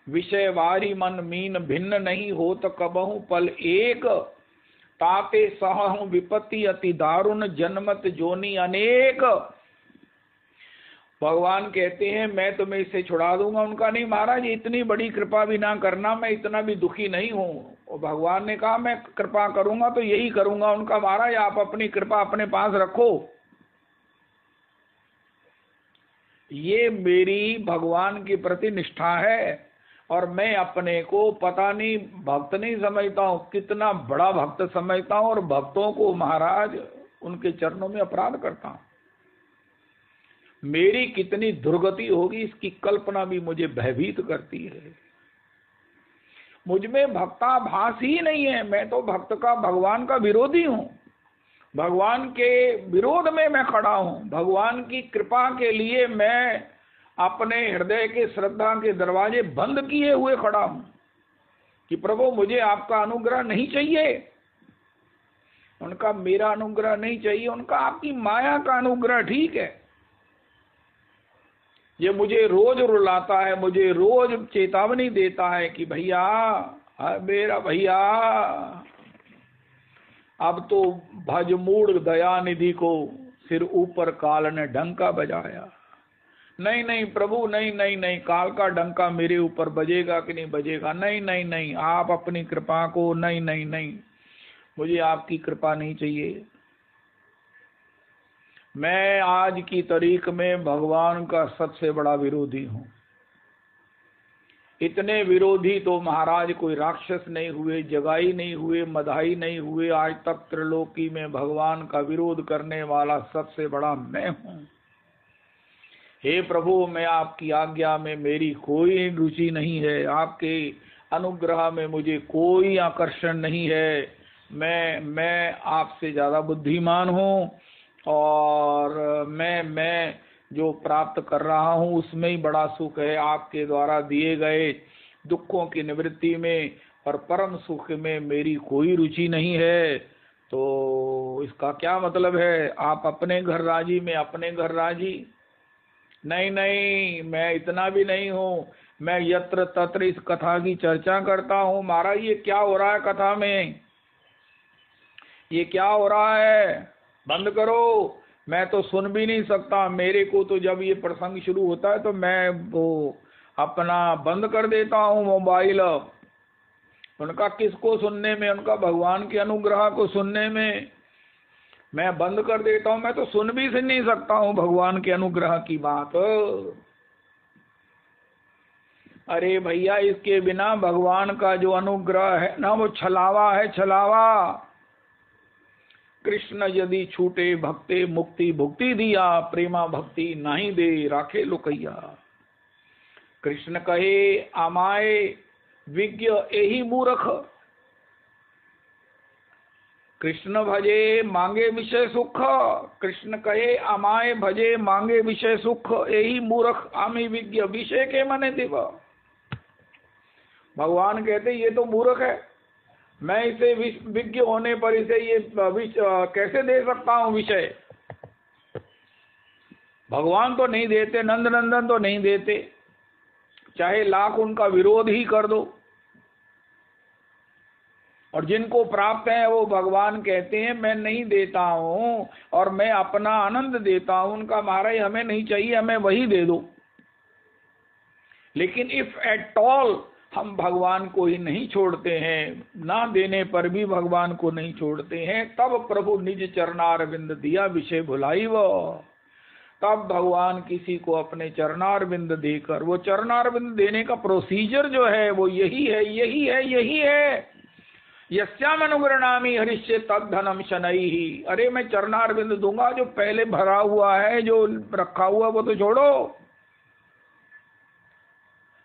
विषय वारी मन मीन भिन्न नहीं होत कबहु पल एक। ताते सहु विपत्ति अति दारुण, जन्मत जोनी अनेक। भगवान कहते हैं मैं तुम्हें इससे छुड़ा दूंगा। उनका नहीं महाराज, इतनी बड़ी कृपा भी ना करना, मैं इतना भी दुखी नहीं हूं। और भगवान ने कहा मैं कृपा करूंगा तो यही करूंगा। उनका महाराज आप अपनी कृपा अपने पास रखो। ये मेरी भगवान के प्रति निष्ठा है। और मैं अपने को पता नहीं भक्त नहीं समझता हूँ, कितना बड़ा भक्त समझता हूँ, और भक्तों को महाराज उनके चरणों में अपराध करता हूँ। मेरी कितनी दुर्गति होगी इसकी कल्पना भी मुझे भयभीत करती है। मुझ में भक्ताभास ही नहीं है। मैं तो भक्त का, भगवान का विरोधी हूँ। भगवान के विरोध में मैं खड़ा हूँ। भगवान की कृपा के लिए मैं अपने हृदय के श्रद्धा के दरवाजे बंद किए हुए खड़ा हूं कि प्रभु मुझे आपका अनुग्रह नहीं चाहिए। उनका मेरा अनुग्रह नहीं चाहिए, उनका आपकी माया का अनुग्रह ठीक है। ये मुझे रोज रुलाता है, मुझे रोज चेतावनी देता है कि भैया, मेरा भैया, अब तो भजमूढ़ दयानिधि को सिर ऊपर काल ने डंका बजाया। नहीं नहीं प्रभु, नहीं नहीं नहीं, काल का डंका मेरे ऊपर बजेगा कि नहीं बजेगा? नहीं नहीं नहीं, आप अपनी कृपा को, नहीं नहीं नहीं, मुझे आपकी कृपा नहीं चाहिए। मैं आज की तारीख में भगवान का सबसे बड़ा विरोधी हूं। इतने विरोधी तो महाराज कोई राक्षस नहीं हुए, जगाई नहीं हुए, मदाई नहीं हुए। आज तक त्रिलोकी में भगवान का विरोध करने वाला सबसे बड़ा मैं हूं। हे प्रभु, मैं आपकी आज्ञा में मेरी कोई रुचि नहीं है, आपके अनुग्रह में मुझे कोई आकर्षण नहीं है। मैं आपसे ज्यादा बुद्धिमान हूँ, और मैं जो प्राप्त कर रहा हूँ उसमें ही बड़ा सुख है। आपके द्वारा दिए गए दुखों की निवृत्ति में और परम सुख में मेरी कोई रुचि नहीं है। तो इसका क्या मतलब है? आप अपने घर राजी, मैं अपने घर राजी? नहीं नहीं, मैं इतना भी नहीं हूँ। मैं यत्र तत्र इस कथा की चर्चा करता हूँ। महाराज ये क्या हो रहा है कथा में? ये क्या हो रहा है? बंद करो। मैं तो सुन भी नहीं सकता। मेरे को तो जब ये प्रसंग शुरू होता है तो मैं वो अपना बंद कर देता हूँ मोबाइल। उनका किसको सुनने में? उनका भगवान के अनुग्रह को सुनने में मैं बंद कर देता हूं। मैं तो सुन भी नहीं सकता हूं भगवान के अनुग्रह की बात। अरे भैया, इसके बिना भगवान का जो अनुग्रह है ना, वो छलावा है, छलावा। कृष्ण यदि छूटे भक्ते मुक्ति भुक्ति दिया, प्रेमा भक्ति नहीं दे राखे लुकैया। कृष्ण कहे अमाए विज्ञ एही मूर्ख, कृष्ण भजे मांगे विषय सुख। कृष्ण कहे अमाए भजे मांगे विषय सुख, यही मूर्ख आमी विज्ञ विषय के मने दिव। भगवान कहते ये तो मूर्ख है, मैं इसे विज्ञ होने पर इसे ये कैसे दे सकता हूँ विषय? भगवान तो नहीं देते, नंद नंदन तो नहीं देते, चाहे लाख उनका विरोध ही कर दो। और जिनको प्राप्त है वो भगवान कहते हैं मैं नहीं देता हूँ और मैं अपना आनंद देता हूँ। उनका महाराज हमें नहीं चाहिए, हमें वही दे दो। लेकिन इफ एट ऑल हम भगवान को ही नहीं छोड़ते हैं, ना देने पर भी भगवान को नहीं छोड़ते हैं, तब प्रभु निज चरणारविंद दिया विषय भुलाई वो। तब भगवान किसी को अपने चरणारविंद देकर, वो चरणारविंद देने का प्रोसीजर जो है वो यही है, यही है, यही है। यस्याम अनुगृणामि हरिष्ये तद्धनम शनैहि। अरे मैं चरणारविंद दूंगा, जो पहले भरा हुआ है, जो रखा हुआ वो तो छोड़ो।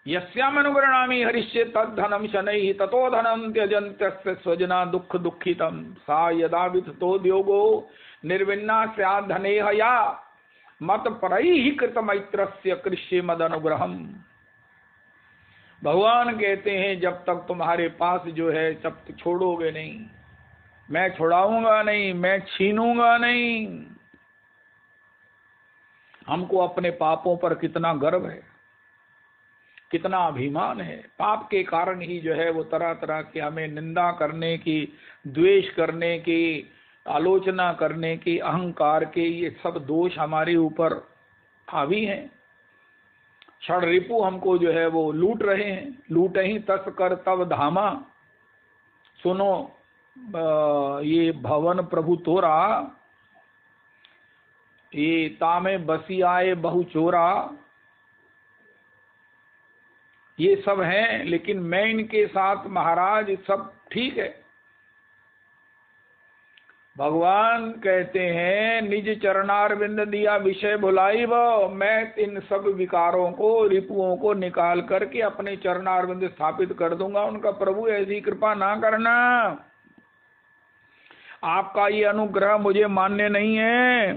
यस्याम अनुगृणामि हरिष्ये तद्धनम शनैहि ततो धनम त्यजन्त्यस्य स्वजना दुख दुखितम सा यदा विततोद्योगो निर्विन्ना स्यात् धनेह या मत परैहि कृत मैत्रस्य कृष्ये मद अनुग्रहम। भगवान कहते हैं जब तक तुम्हारे पास जो है तब तक छोड़ोगे नहीं, मैं छुड़ाऊंगा नहीं, मैं छीनूंगा नहीं। हमको अपने पापों पर कितना गर्व है, कितना अभिमान है। पाप के कारण ही जो है वो तरह तरह के हमें निंदा करने की, द्वेष करने की, आलोचना करने की, अहंकार के, ये सब दोष हमारे ऊपर हावी हैं। षड रिपु हमको जो है वो लूट रहे हैं। लूट ही तस कर तब धामा, सुनो ये भवन प्रभु तोरा, ये तामे बसी आए बहु चोरा, ये सब हैं। लेकिन मैं इनके साथ महाराज सब ठीक है। भगवान कहते हैं निज चरणारविंद दिया विषय भुलाई वो। मैं इन सब विकारों को, रिपुओं को निकाल करके अपने चरणारविंद स्थापित कर दूंगा उनका। प्रभु ऐसी कृपा ना करना, आपका ये अनुग्रह मुझे मान्य नहीं है।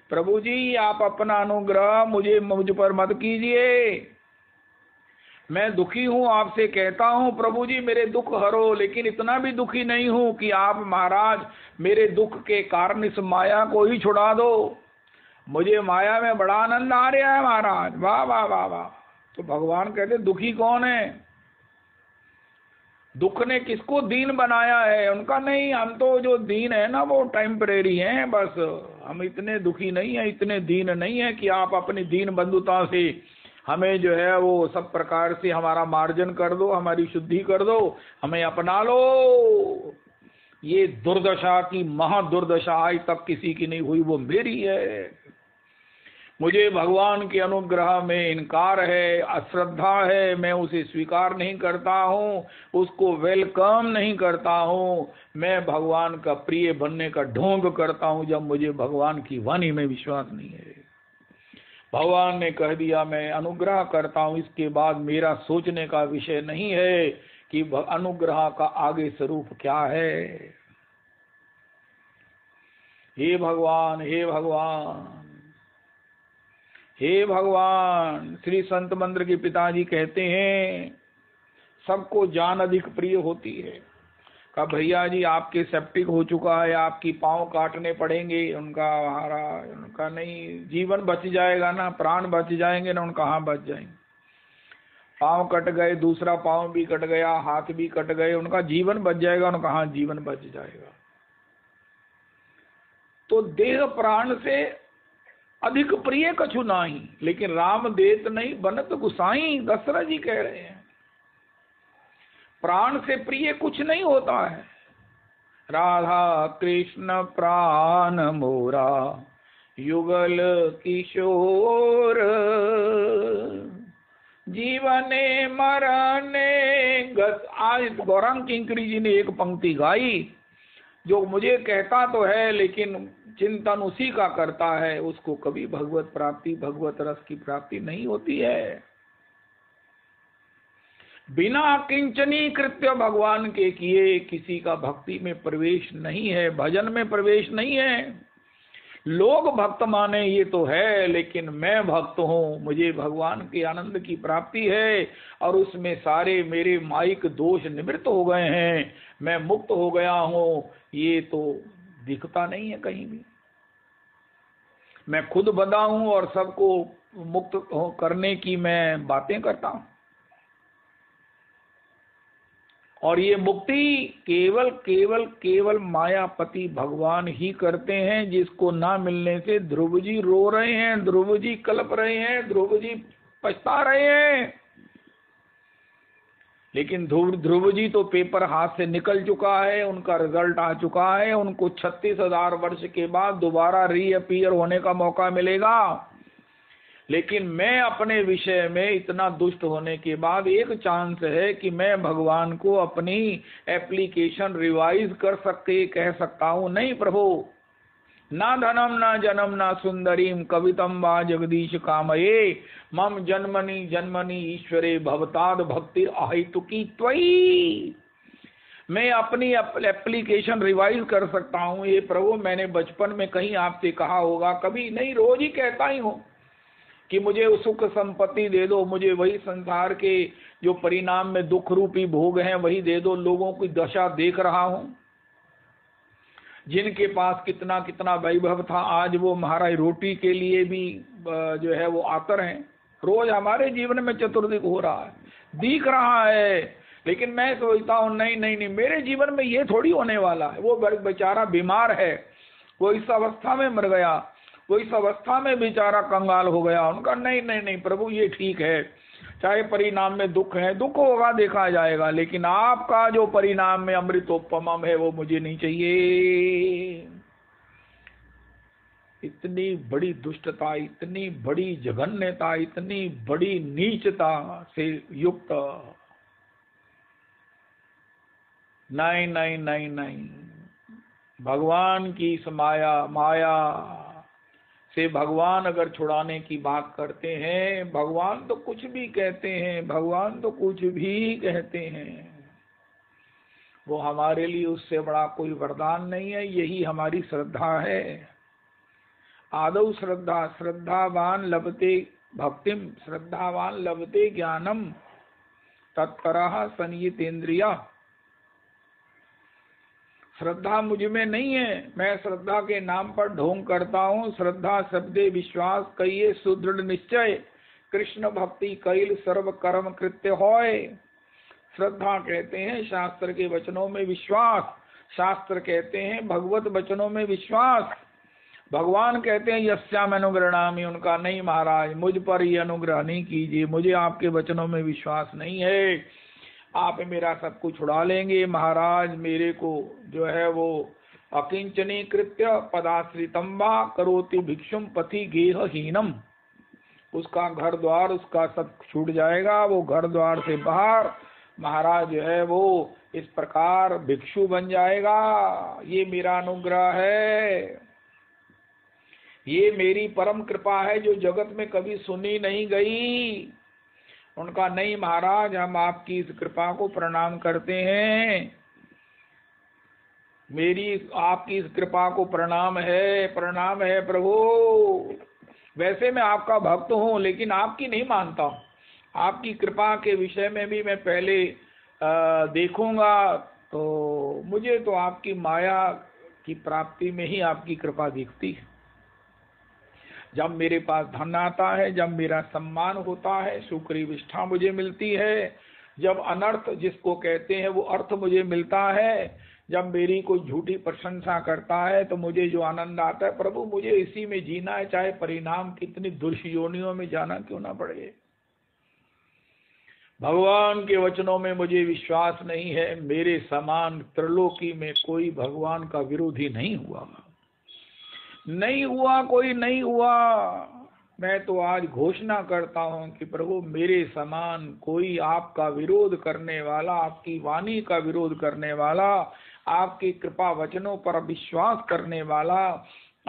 प्रभु जी आप अपना अनुग्रह मुझ पर मत कीजिए। मैं दुखी हूँ, आपसे कहता हूँ प्रभु जी मेरे दुख हरो, लेकिन इतना भी दुखी नहीं हूँ कि आप महाराज मेरे दुख के कारण इस माया को ही छुड़ा दो। मुझे माया में बड़ा आनंद आ रहा है महाराज, वाह वाह वाह वाह। तो भगवान कहते दुखी कौन है? दुख ने किसको दीन बनाया है? उनका नहीं, हम तो जो दीन है ना वो टेम्परेरी हैं बस। हम इतने दुखी नहीं है, इतने दीन नहीं है कि आप अपनी दीन बंधुता से हमें जो है वो सब प्रकार से हमारा मार्जन कर दो, हमारी शुद्धि कर दो, हमें अपना लो। ये दुर्दशा की महादुर्दशा आज तक किसी की नहीं हुई, वो मेरी है। मुझे भगवान के अनुग्रह में इनकार है, अश्रद्धा है, मैं उसे स्वीकार नहीं करता हूँ, उसको वेलकम नहीं करता हूँ। मैं भगवान का प्रिय बनने का ढोंग करता हूँ जब मुझे भगवान की वाणी में विश्वास नहीं है। भगवान ने कह दिया मैं अनुग्रह करता हूँ, इसके बाद मेरा सोचने का विषय नहीं है कि अनुग्रह का आगे स्वरूप क्या है। हे भगवान, हे भगवान, हे भगवान। श्री संत मंदिर के पिताजी कहते हैं सबको जान अधिक प्रिय होती है। कहा भैया जी आपके सेप्टिक हो चुका है, आपकी पाँव काटने पड़ेंगे। उनका महाराज, उनका नहीं, जीवन बच जाएगा ना, प्राण बच जाएंगे ना। उनका हाँ बच जाएंगे। पाँव कट गए, दूसरा पाँव भी कट गया, हाथ भी कट गए, उनका जीवन बच जाएगा। उनका हाँ जीवन बच जाएगा। तो देह प्राण से अधिक प्रिय कछु नाही, लेकिन राम देत नहीं बनत गुसाई, दशरथ जी कह रहे हैं। प्राण से प्रिय कुछ नहीं होता है। राधा कृष्ण प्राण मोरा युगल किशोर, जीवने मरने गत। आज गौरांग किंकरी जी ने एक पंक्ति गाई जो मुझे कहता तो है लेकिन चिंतन उसी का करता है, उसको कभी भगवत प्राप्ति, भगवत रस की प्राप्ति नहीं होती है। बिना किंचनी कृत्य भगवान के किए किसी का भक्ति में प्रवेश नहीं है, भजन में प्रवेश नहीं है। लोग भक्त माने ये तो है, लेकिन मैं भक्त हूँ, मुझे भगवान के आनंद की प्राप्ति है और उसमें सारे मेरे माइक दोष निवृत्त हो गए हैं, मैं मुक्त हो गया हूँ, ये तो दिखता नहीं है कहीं भी। मैं खुद बंधा हूँ और सबको मुक्त करने की मैं बातें करता हूँ। और ये मुक्ति केवल केवल केवल मायापति भगवान ही करते हैं, जिसको ना मिलने से ध्रुव जी रो रहे हैं, ध्रुव जी कल्प रहे हैं, ध्रुव जी पछता रहे हैं। लेकिन ध्रुव जी तो पेपर हाथ से निकल चुका है, उनका रिजल्ट आ चुका है, उनको 36,000 वर्ष के बाद दोबारा रीअपीयर होने का मौका मिलेगा। लेकिन मैं अपने विषय में इतना दुष्ट होने के बाद एक चांस है कि मैं भगवान को अपनी एप्लीकेशन रिवाइज कह सकता हूँ। नहीं प्रभु, ना धनम ना जन्म ना सुंदरीम कवितम वा जगदीश कामये मम जन्मनि जन्मनि ईश्वरे भवताद भक्ति अहेतुकी त्वयि। मैं अपनी एप्लीकेशन रिवाइज कर सकता हूँ। ये प्रभु, मैंने बचपन में कहीं आपसे कहा होगा, कभी नहीं, रोज ही कहता ही हूँ कि मुझे सुख संपत्ति दे दो, मुझे वही संसार के जो परिणाम में दुख रूपी भोग हैं वही दे दो। लोगों की दशा देख रहा हूँ, जिनके पास कितना कितना वैभव था, आज वो महाराज रोटी के लिए भी जो है वो आतर हैं। रोज हमारे जीवन में चतुर्दिक हो रहा है, दिख रहा है। लेकिन मैं सोचता हूँ नहीं नहीं नहीं, मेरे जीवन में ये थोड़ी होने वाला है। वो बेचारा बीमार है, वो इस अवस्था में मर गया, वो इस अवस्था में बेचारा कंगाल हो गया। उनका नहीं नहीं नहीं प्रभु, ये ठीक है, चाहे परिणाम में दुख है, दुख होगा, देखा जाएगा, लेकिन आपका जो परिणाम में अमृतोपमम है वो मुझे नहीं चाहिए। इतनी बड़ी दुष्टता, इतनी बड़ी जघन्यता, इतनी बड़ी नीचता से युक्त नहीं नहीं नहीं नहीं। भगवान की इस माया से भगवान अगर छुड़ाने की बात करते हैं, भगवान तो कुछ भी कहते हैं, भगवान तो कुछ भी कहते हैं, वो हमारे लिए उससे बड़ा कोई वरदान नहीं है। यही हमारी श्रद्धा है। आदौ श्रद्धा, श्रद्धावान लभते भक्तिम, श्रद्धावान लभते ज्ञानम, तत्परः संयितेन्द्रियः। श्रद्धा मुझ में नहीं है, मैं श्रद्धा के नाम पर ढोंग करता हूँ। श्रद्धा शब्दे विश्वास कहिए सुदृढ़ निश्चय, कृष्ण भक्ति कैल सर्व कर्म कृत्य होय। श्रद्धा कहते हैं शास्त्र के वचनों में विश्वास, शास्त्र कहते हैं भगवत वचनों में विश्वास। भगवान कहते हैं यस्याम अनुग्रहणामि, उनका नहीं महाराज, मुझ पर ये अनुग्रह नहीं कीजिए, मुझे आपके वचनों में विश्वास नहीं है, आप मेरा सब कुछ उड़ा लेंगे महाराज। मेरे को जो है वो अकिंचनी कृत्य पदाश्रितम वा करोति भिक्षुम पति गेहहीनम, उसका घर द्वार उसका सब छूट जाएगा, वो घर द्वार से बाहर महाराज जो है वो इस प्रकार भिक्षु बन जाएगा। ये मेरा अनुग्रह है, ये मेरी परम कृपा है जो जगत में कभी सुनी नहीं गई। उनका नहीं महाराज, हम आपकी इस कृपा को प्रणाम करते हैं, मेरी आपकी इस कृपा को प्रणाम है प्रभु। वैसे मैं आपका भक्त हूँ, लेकिन आपकी नहीं मानता हूँ। आपकी कृपा के विषय में भी मैं पहले देखूंगा, तो मुझे तो आपकी माया की प्राप्ति में ही आपकी कृपा दिखती है। जब मेरे पास धन आता है, जब मेरा सम्मान होता है, सुखरी विष्ठा मुझे मिलती है, जब अनर्थ जिसको कहते हैं वो अर्थ मुझे मिलता है, जब मेरी कोई झूठी प्रशंसा करता है तो मुझे जो आनंद आता है, प्रभु मुझे इसी में जीना है, चाहे परिणाम कितनी दुर्योनियों में जाना क्यों ना पड़े। भगवान के वचनों में मुझे विश्वास नहीं है, मेरे समान त्रिलोकी में कोई भगवान का विरोधी नहीं हुआ, नहीं हुआ, कोई नहीं हुआ। मैं तो आज घोषणा करता हूं कि प्रभु मेरे समान कोई आपका विरोध करने वाला, आपकी वाणी का विरोध करने वाला, आपकी कृपा वचनों पर विश्वास करने वाला,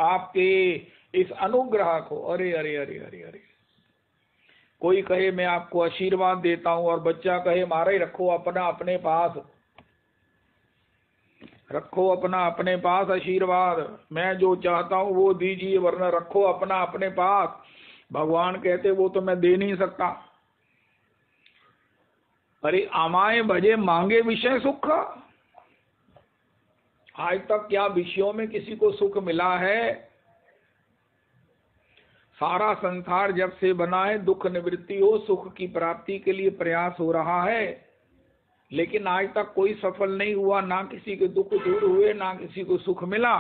आपके इस अनुग्रह को, अरे अरे अरे अरे अरे, कोई कहे मैं आपको आशीर्वाद देता हूं और बच्चा कहे मारे रखो अपना अपने पास, रखो अपना अपने पास आशीर्वाद, मैं जो चाहता हूं वो दीजिए वरना रखो अपना अपने पास। भगवान कहते वो तो मैं दे नहीं सकता। अरे आमाए भजे मांगे विषय सुख, आज तक क्या विषयों में किसी को सुख मिला है? सारा संसार जब से बना है दुख निवृत्ति हो, सुख की प्राप्ति के लिए प्रयास हो रहा है, लेकिन आज तक कोई सफल नहीं हुआ, ना किसी के दुख दूर हुए, ना किसी को सुख मिला।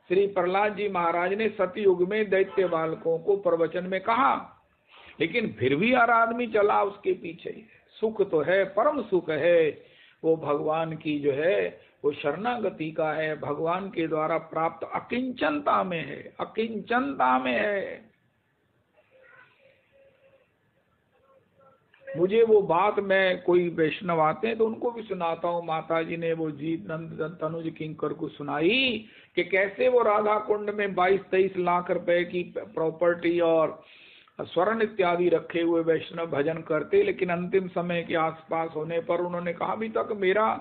श्री प्रहलाद जी महाराज ने सतयुग में दैत्य बालकों को प्रवचन में कहा लेकिन फिर भी हर आदमी चला उसके पीछे। सुख तो है, परम सुख है, वो भगवान की जो है वो शरणागति का है, भगवान के द्वारा प्राप्त अकिंचनता में है, अकिंचनता में है। मुझे वो बात, मैं कोई वैष्णव आते हैं तो उनको भी सुनाता हूँ। माता जी ने वो जीत नंद तनुज किंकर को सुनाई कि कैसे वो राधा कुंड में 22-23 लाख रुपए की प्रॉपर्टी और स्वर्ण इत्यादि रखे हुए वैष्णव भजन करते, लेकिन अंतिम समय के आसपास होने पर उन्होंने कहा अभी तक मेरा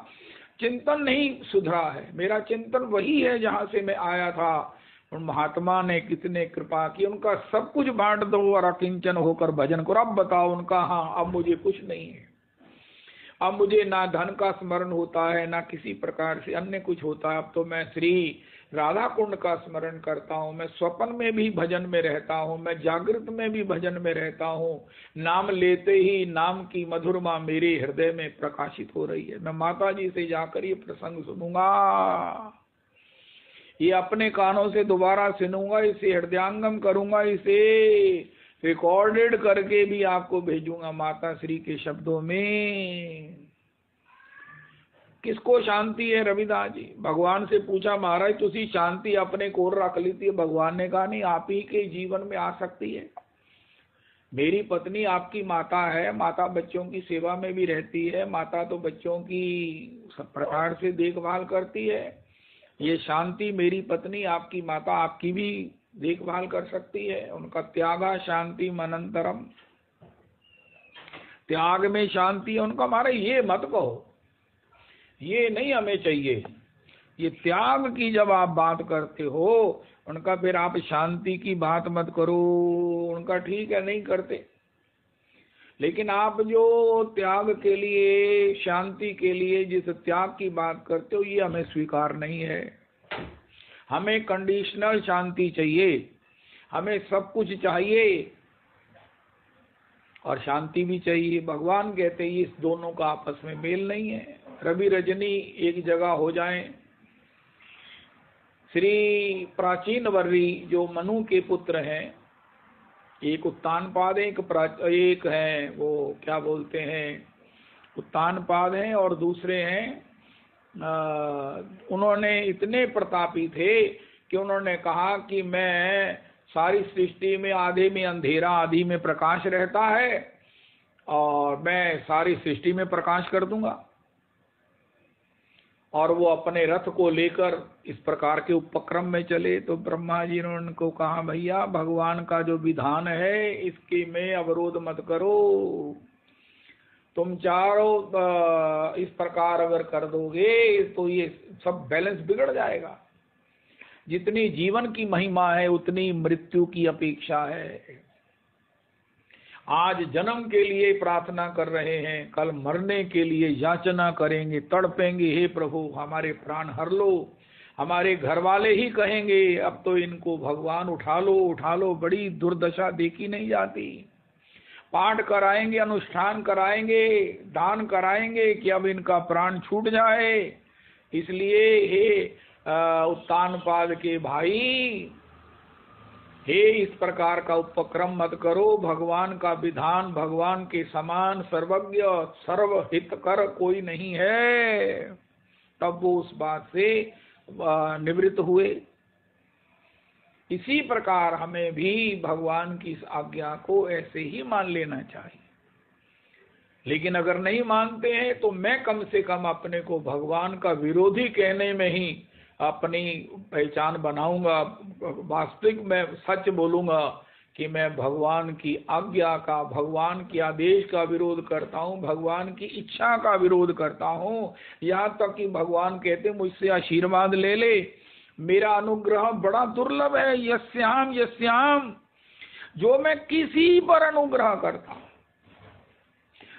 चिंतन नहीं सुधरा है, मेरा चिंतन वही है जहां से मैं आया था। उन महात्मा ने कितने कृपा की, उनका सब कुछ बांट दो और अकिंचन होकर भजन करो। अब बताओ उनका, हाँ अब मुझे कुछ नहीं है, अब मुझे ना धन का स्मरण होता है, ना किसी प्रकार से अन्य कुछ होता है। अब तो मैं श्री राधा कुंड का स्मरण करता हूँ, मैं स्वप्न में भी भजन में रहता हूँ, मैं जागृत में भी भजन में रहता हूँ। नाम लेते ही नाम की मधुरमा मेरे हृदय में प्रकाशित हो रही है। मैं माता जी से जाकर ये प्रसंग सुनूंगा, ये अपने कानों से दोबारा सुनूंगा, इसे हृदयांगम करूंगा, इसे रिकॉर्डेड करके भी आपको भेजूंगा माता श्री के शब्दों में। किसको शांति है? रविदास जी भगवान से पूछा, महाराज तुसी शांति अपने कोर रख ली थी। भगवान ने कहा नहीं, आप ही के जीवन में आ सकती है। मेरी पत्नी आपकी माता है, माता बच्चों की सेवा में भी रहती है, माता तो बच्चों की सब प्रकार से देखभाल करती है। ये शांति मेरी पत्नी आपकी माता आपकी भी देखभाल कर सकती है। उनका त्यागा शांति मनंतरम, त्याग में शांति है उनका। हमारे ये मत कहो, ये नहीं हमें चाहिए। ये त्याग की जब आप बात करते हो उनका, फिर आप शांति की बात मत करो। उनका ठीक है, नहीं करते, लेकिन आप जो त्याग के लिए, शांति के लिए जिस त्याग की बात करते हो, ये हमें स्वीकार नहीं है। हमें कंडीशनल शांति चाहिए, हमें सब कुछ चाहिए और शांति भी चाहिए। भगवान कहते हैं इस दोनों का आपस में मेल नहीं है। रवि रजनी एक जगह हो जाएं। श्री प्राचीन वर्री जो मनु के पुत्र हैं, एक उत्तानपाद है, एक है वो क्या बोलते हैं उत्तानपाद हैं, और दूसरे हैं उन्होंने इतने प्रतापी थे कि उन्होंने कहा कि मैं सारी सृष्टि में आधे में अंधेरा आधी में प्रकाश रहता है और मैं सारी सृष्टि में प्रकाश कर दूंगा। और वो अपने रथ को लेकर इस प्रकार के उपक्रम में चले। तो ब्रह्मा जी ने उनको कहा भैया भगवान का जो विधान है इसके में अवरोध मत करो, तुम चारों इस प्रकार अगर कर दोगे तो ये सब बैलेंस बिगड़ जाएगा। जितनी जीवन की महिमा है उतनी मृत्यु की अपेक्षा है। आज जन्म के लिए प्रार्थना कर रहे हैं, कल मरने के लिए याचना करेंगे, तड़पेंगे, हे प्रभु हमारे प्राण हर लो। हमारे घर वाले ही कहेंगे अब तो इनको भगवान उठा लो उठा लो, बड़ी दुर्दशा देखी नहीं जाती। पाठ कराएंगे, अनुष्ठान कराएंगे, दान कराएंगे कि अब इनका प्राण छूट जाए। इसलिए हे उत्तानपाद के भाई, हे इस प्रकार का उपक्रम मत करो। भगवान का विधान, भगवान के समान सर्वज्ञ सर्वहितकर कोई नहीं है। तब वो उस बात से निवृत्त हुए। इसी प्रकार हमें भी भगवान की इस आज्ञा को ऐसे ही मान लेना चाहिए। लेकिन अगर नहीं मानते हैं तो मैं कम से कम अपने को भगवान का विरोधी कहने में ही अपनी पहचान बनाऊंगा। वास्तविक मैं सच बोलूंगा कि मैं भगवान की आज्ञा का, भगवान के आदेश का विरोध करता हूँ, भगवान की इच्छा का विरोध करता हूँ। यहाँ तक कि भगवान कहते मुझसे आशीर्वाद ले ले, मेरा अनुग्रह बड़ा दुर्लभ है। यस्याम यस्याम, जो मैं किसी पर अनुग्रह करता हूँ।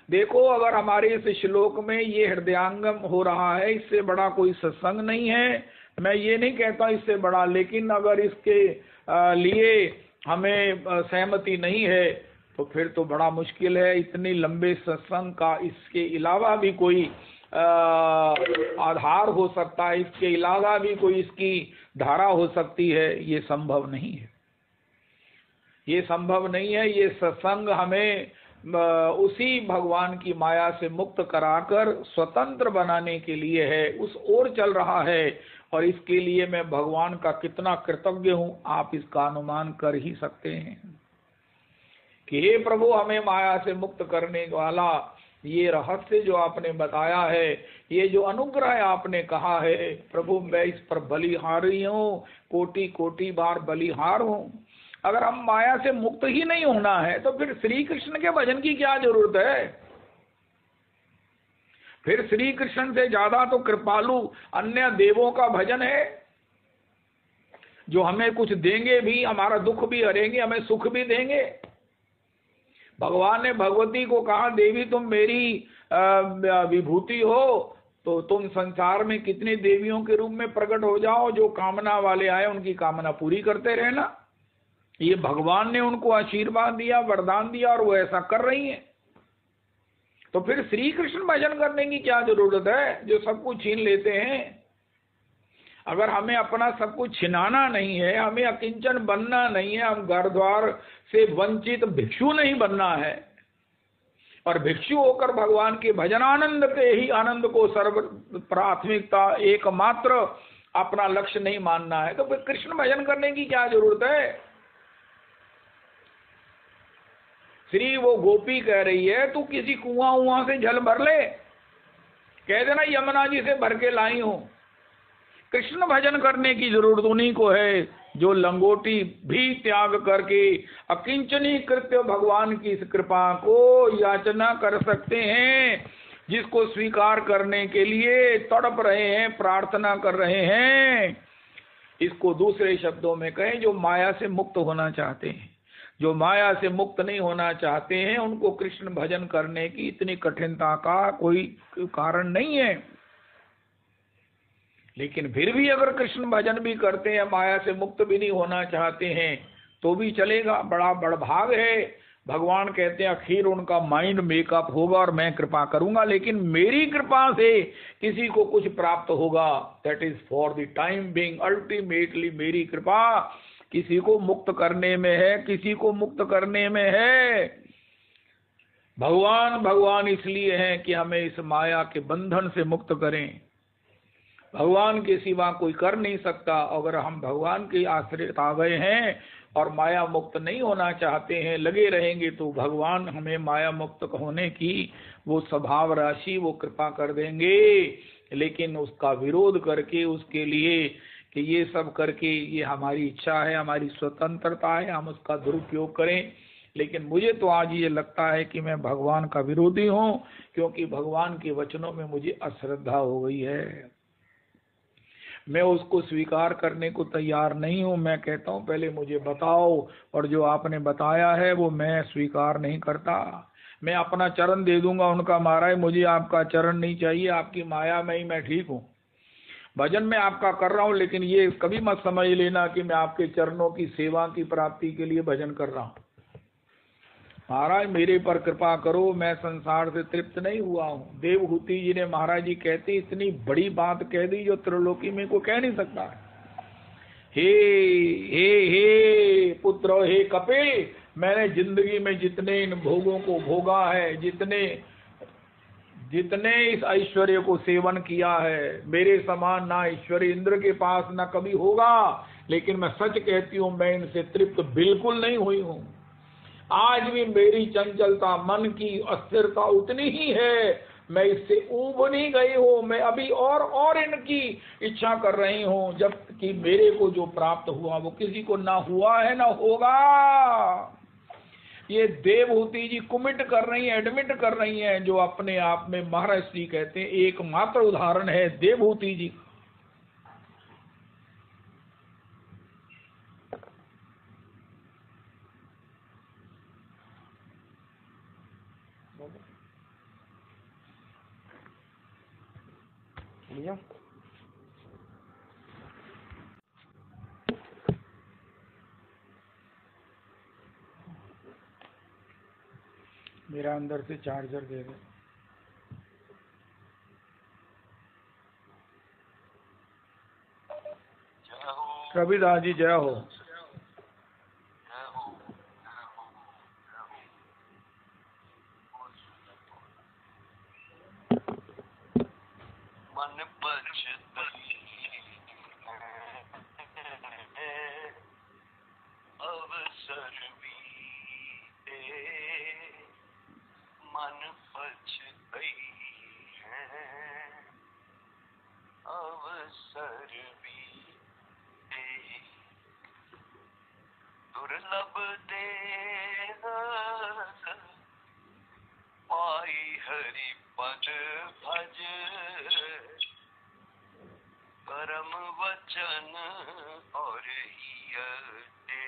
देखो अगर हमारे इस श्लोक में ये हृदयांगम हो रहा है, इससे बड़ा कोई सत्संग नहीं है। मैं ये नहीं कहता इससे बड़ा, लेकिन अगर इसके लिए हमें सहमति नहीं है तो फिर तो बड़ा मुश्किल है। इतने लंबे सत्संग का इसके अलावा भी कोई आधार हो सकता है, इसके अलावा भी कोई इसकी धारा हो सकती है, ये संभव नहीं है। ये संभव नहीं है। ये सत्संग हमें उसी भगवान की माया से मुक्त कराकर स्वतंत्र बनाने के लिए है, उस ओर चल रहा है। और इसके लिए मैं भगवान का कितना कृतज्ञ हूँ, आप इसका अनुमान कर ही सकते हैं कि हे प्रभु, हमें माया से मुक्त करने वाला ये रहस्य जो आपने बताया है, ये जो अनुग्रह आपने कहा है, प्रभु मैं इस पर बलिहारी हूँ, कोटि कोटि बार बलिहार हूँ। अगर हम माया से मुक्त ही नहीं होना है तो फिर श्री कृष्ण के भजन की क्या जरूरत है? फिर श्री कृष्ण से ज्यादा तो कृपालु अन्य देवों का भजन है, जो हमें कुछ देंगे भी, हमारा दुख भी हरेंगे, हमें सुख भी देंगे। भगवान ने भगवती को कहा, देवी तुम मेरी विभूति हो, तो तुम संसार में कितनी देवियों के रूप में प्रकट हो जाओ, जो कामना वाले आए उनकी कामना पूरी करते रहना। ये भगवान ने उनको आशीर्वाद दिया, वरदान दिया, और वो ऐसा कर रही हैं। तो फिर श्री कृष्ण भजन करने की क्या जरूरत है, जो सब कुछ छीन लेते हैं? अगर हमें अपना सब कुछ छिनाना नहीं है, हमें अकिंचन बनना नहीं है, हम घर द्वार से वंचित भिक्षु नहीं बनना है, और भिक्षु होकर भगवान के भजनानंद के ही आनंद को सर्व प्राथमिकता एकमात्र अपना लक्ष्य नहीं मानना है, तो फिर कृष्ण भजन करने की क्या जरूरत है? श्री वो गोपी कह रही है, तू किसी कुआं से जल भर ले, कह देना यमुना जी से भर के लाई हूं। कृष्ण भजन करने की जरूरत उन्हीं को है जो लंगोटी भी त्याग करके अकिंचनी कृत्य भगवान की इस कृपा को याचना कर सकते हैं, जिसको स्वीकार करने के लिए तड़प रहे हैं, प्रार्थना कर रहे हैं। इसको दूसरे शब्दों में कहें, जो माया से मुक्त होना चाहते हैं। जो माया से मुक्त नहीं होना चाहते हैं, उनको कृष्ण भजन करने की इतनी कठिनता का कोई कारण नहीं है। लेकिन फिर भी अगर कृष्ण भजन भी करते हैं, माया से मुक्त भी नहीं होना चाहते हैं, तो भी चलेगा। बड़ा बड़भाग है, भगवान कहते हैं आखिर उनका माइंड मेकअप होगा और मैं कृपा करूंगा, लेकिन मेरी कृपा से किसी को कुछ प्राप्त होगा, that is for the time being, ultimately मेरी कृपा किसी को मुक्त करने में है, किसी को मुक्त करने में है। भगवान भगवान इसलिए है कि हमें इस माया के बंधन से मुक्त करें। भगवान के सिवा कोई कर नहीं सकता। अगर हम भगवान के आश्रित आ गए हैं और माया मुक्त नहीं होना चाहते हैं, लगे रहेंगे, तो भगवान हमें माया मुक्त होने की वो स्वभाव राशि वो कृपा कर देंगे। लेकिन उसका विरोध करके, उसके लिए कि ये सब करके ये हमारी इच्छा है, हमारी स्वतंत्रता है, हम उसका दुरुपयोग करें। लेकिन मुझे तो आज ये लगता है कि मैं भगवान का विरोधी हूँ, क्योंकि भगवान के वचनों में मुझे अश्रद्धा हो गई है। मैं उसको स्वीकार करने को तैयार नहीं हूँ। मैं कहता हूँ पहले मुझे बताओ, और जो आपने बताया है वो मैं स्वीकार नहीं करता। मैं अपना चरण दे दूंगा उनका, महाराज मुझे आपका चरण नहीं चाहिए, आपकी माया में ही मैं ठीक हूँ। भजन में आपका कर रहा हूँ, लेकिन ये कभी मत समझ लेना कि मैं आपके चरणों की सेवा की प्राप्ति के लिए भजन कर रहा हूँ। महाराज मेरे पर कृपा करो, मैं संसार से तृप्त नहीं हुआ हूँ। देवहूति जी ने महाराज जी कहते इतनी बड़ी बात कह दी जो त्रिलोकी में कोई कह नहीं सकता। हे हे हे पुत्र, हे कपिल, मैंने जिंदगी में जितने इन भोगों को भोगा है, जितने इस ऐश्वर्य को सेवन किया है, मेरे समान ना ऐश्वर्य इंद्र के पास ना कभी होगा। लेकिन मैं सच कहती हूँ, मैं इनसे तृप्त बिल्कुल नहीं हुई हूँ। आज भी मेरी चंचलता, मन की अस्थिरता उतनी ही है, मैं इससे ऊब नहीं गई हूँ। मैं अभी और इनकी इच्छा कर रही हूँ, जबकि मेरे को जो प्राप्त हुआ वो किसी को ना हुआ है ना होगा। ये देवहूति जी कमिट कर रही हैं, एडमिट कर रही हैं, जो अपने आप में महाराज श्री कहते हैं एकमात्र उदाहरण है देवहूति जी। मेरा अंदर से चार्जर दे दे। रविदास जी जय हो। दुर्लभ देह पाई हरि पद भज, परम वचन और हिय दे,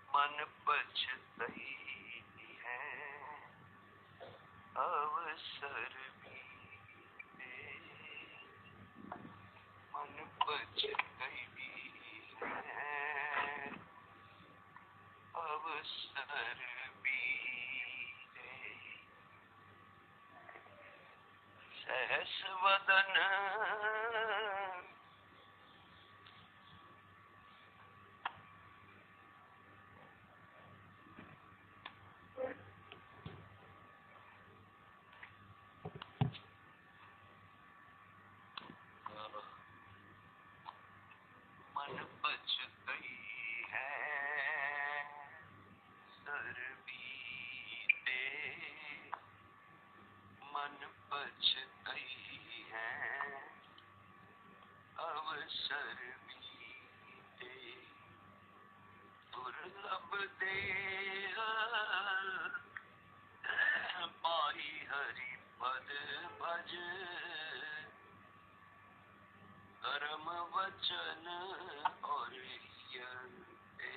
मन पछतई है अवसर बीते, मन पछतई है अवसर बीते, सहस वदन मन पछतई है सर बीते, मन पछतई है अवसर बीते, दुर्लभ देह पाई हरि पद भज, कर्म वचन और हिय दे,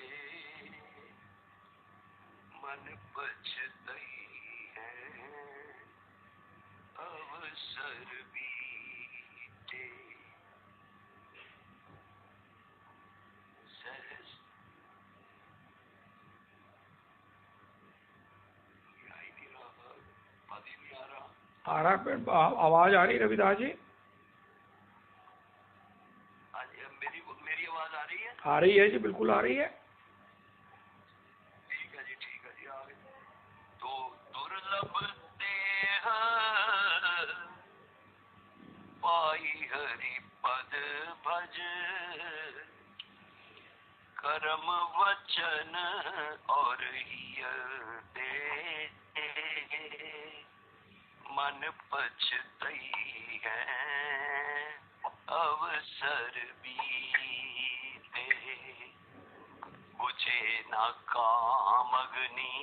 मन पछतई है अवसर बीते, सहस आ रहा, आवाज आ रही रविदास जी? मेरी आवाज आ रही है? आ रही है जी, बिल्कुल आ रही है। ठीक है जी आ गई। तो दुर्लभ देह पाई हरि पद भज, कर्म वचन और हिय दे, मन पछतई है अवसर बीते, बुझे न काम अग्नि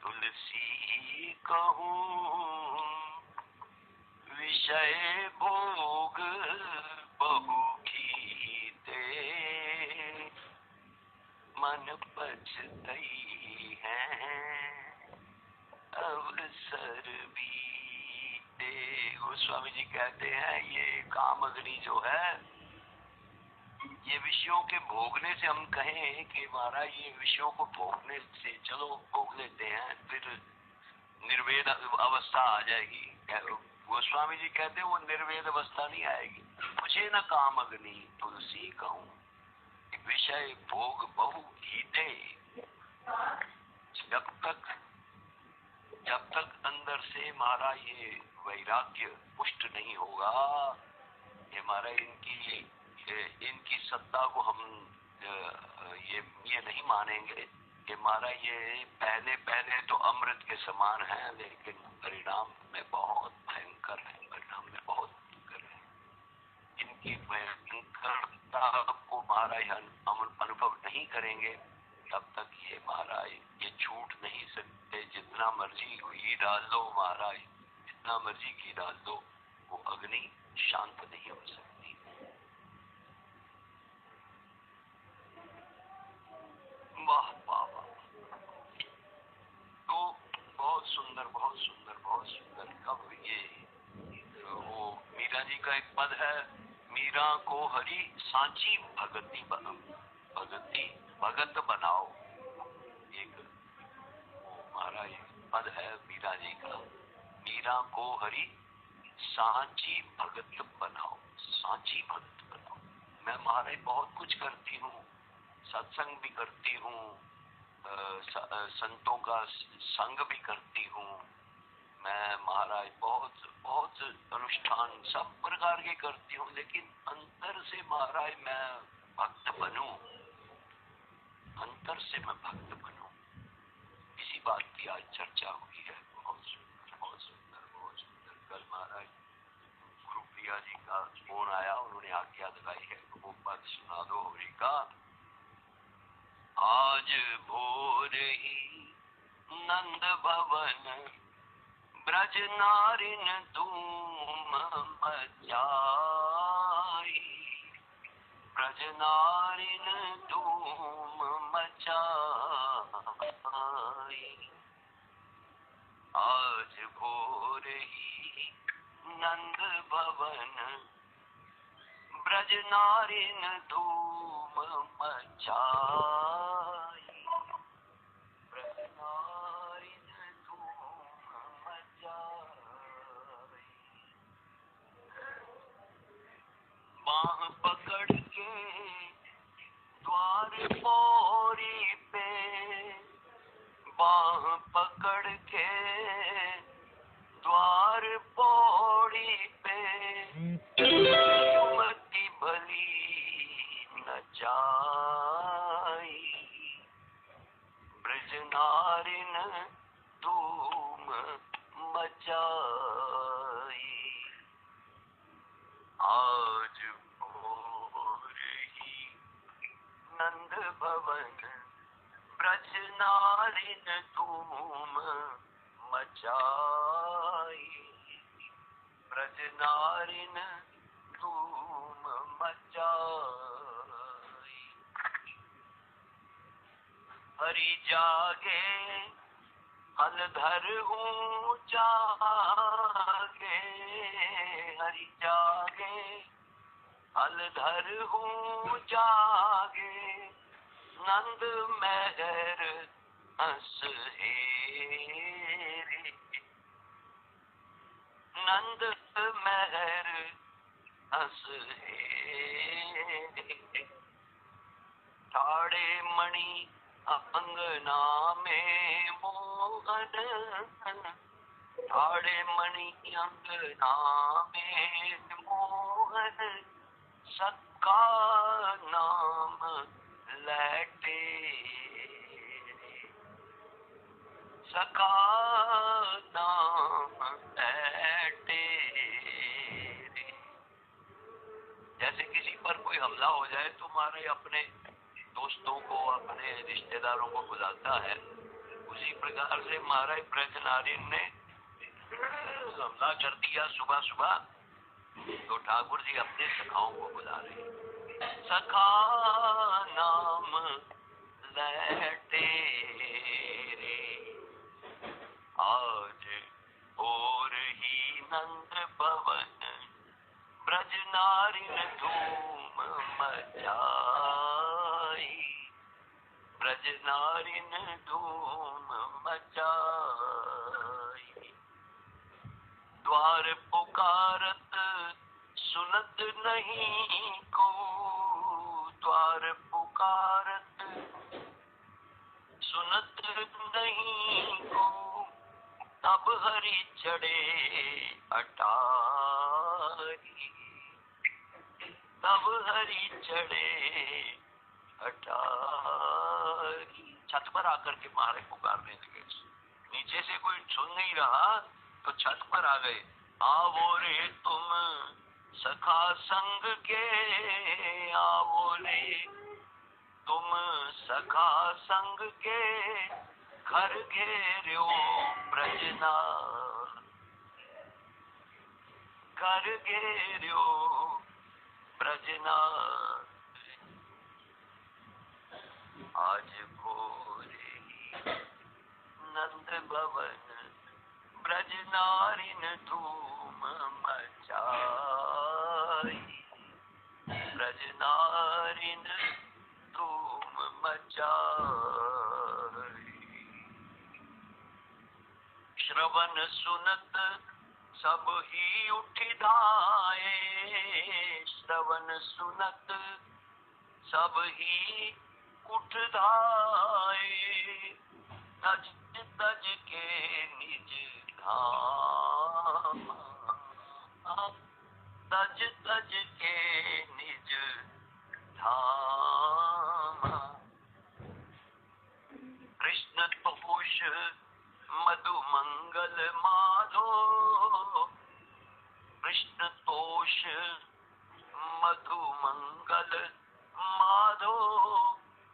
तुलसी कहूँ, विषय भोग बहु कीते, मन पछतई है अवसर बीते। गोस्वामी जी कहते हैं ये काम अग्नि जो है, ये विषयों के भोगने से हम कहें कि महाराज ये विषयों को भोगने से चलो भोग लेते हैं, फिर निर्वेद अवस्था आ जाएगी। गोस्वामी जी कहते हैं वो निर्वेद अवस्था नहीं आएगी। मुझे न काम अग्नि तुलसी कहूँ, विषय भोग बहु कीते, जब तक अंदर से महाराज ये वैराग्य पुष्ट नहीं होगा, ये महाराज इनकी सत्ता को हम ये नहीं मानेंगे कि महाराज ये पहले तो अमृत के समान है, लेकिन परिणाम में बहुत भयंकर है, परिणाम में बहुत भयंकर है। इनकी भयंकरता को महाराज हम अनुभव नहीं करेंगे तब तक ये महाराज ये छूट नहीं सकते। जितना मर्जी घी डाल दो महाराज, जितना मर्जी घी डाल दो, वो अग्नि शांत नहीं हो सकती। वाह वाह वाह। तो बहुत सुंदर बहुत सुंदर बहुत सुंदर। कब ये वो मीरा जी का एक पद है, मीरा को हरि सांची भगती बनाओ, भगत बनाओ। एक महाराज पद है मीरा जी का, मीरा को हरि सांची भगत बनाओ, सांची भगत बनाओ। मैं महाराज बहुत कुछ करती हूँ, सत्संग भी करती हूँ, संतों का संग भी करती हूँ, मैं महाराज बहुत बहुत अनुष्ठान सब प्रकार के करती हूँ, लेकिन अंतर से महाराज मैं भक्त बनूं, अंतर से मैं भक्त बनूं, इसी बात की आज चर्चा हुई है। बहुत सुंदर बहुत सुंदर बहुत सुंदर। कल महाराज गुरु प्रिया जी का फोन आया, उन्होंने आज्ञा लगाई है वो पद सुना दो। ब्रज नारिन धूम मचाई, ब्रज नारिन धूम मचाई। आज भोर ही नंद भवन, ब्रज नारिन धूम मचाई, ब्रज नारिन धूम मचाई। बाह पकड़ के द्वार पौरी पे, बाह पकड़ के द्वार पौड़ी पे, सुमति भली न जाई, ब्रज नारिन धूम मचाई। आज भोर ही नंद भवन, ब्रज नारिन धूम मचाई, ब्रज नारिन धूम मचाई। हरि जागे हलधर हूँ जागे, हरि जागे हलधर हूँ जागे, नंद महर हंस हेरे, नंद महर हंस हेरे। ठाड़े मणि अंगना में मोहन, ठाड़े मणि अंगना में मोहन, सका नाम लैटे, सका नाम लैटे। जैसे किसी पर कोई हमला हो जाए तो हमारे अपने दोस्तों को, अपने रिश्तेदारों को बुलाता है, उसी प्रकार से महाराज ब्रजनारिन ने हमला कर दिया सुबह सुबह, तो ठाकुर जी अपने सखाओं को बुला रहे, सखा नाम लैटे रे। आज और ही नंद भवन, ब्रज नारिन धूम मचाई, ब्रज नारिन धूम मचाई। द्वार पुकारत सुनत नहीं को, द्वार पुकारत सुनत नहीं को, तब हरि चढ़े अटारी, तब हरि चढ़े अटारी। छत पर आकर के महाराज पुकारने लगे, नीचे से कोई सुन नहीं रहा तो छत पर आ गए। आवो रे तुम सखा संग के, आवो रे तुम सखा संग के, घर घेर्यो ब्रजनाथ, घर घेर्यो ब्रजनाथ। आज भोरे नंद भवन, ब्रज नारिन धूम मचाई, ब्रज नारिन धूम मचाई। श्रवण सुनत सब ही उठ धाये, श्रवण सुनत सब ही उठ धाये, तज तज के निज धाम, तज तज के निज धाम। कृष्ण तोष मधु मंगल माधो, कृष्ण तोष मधु मंगल माधो,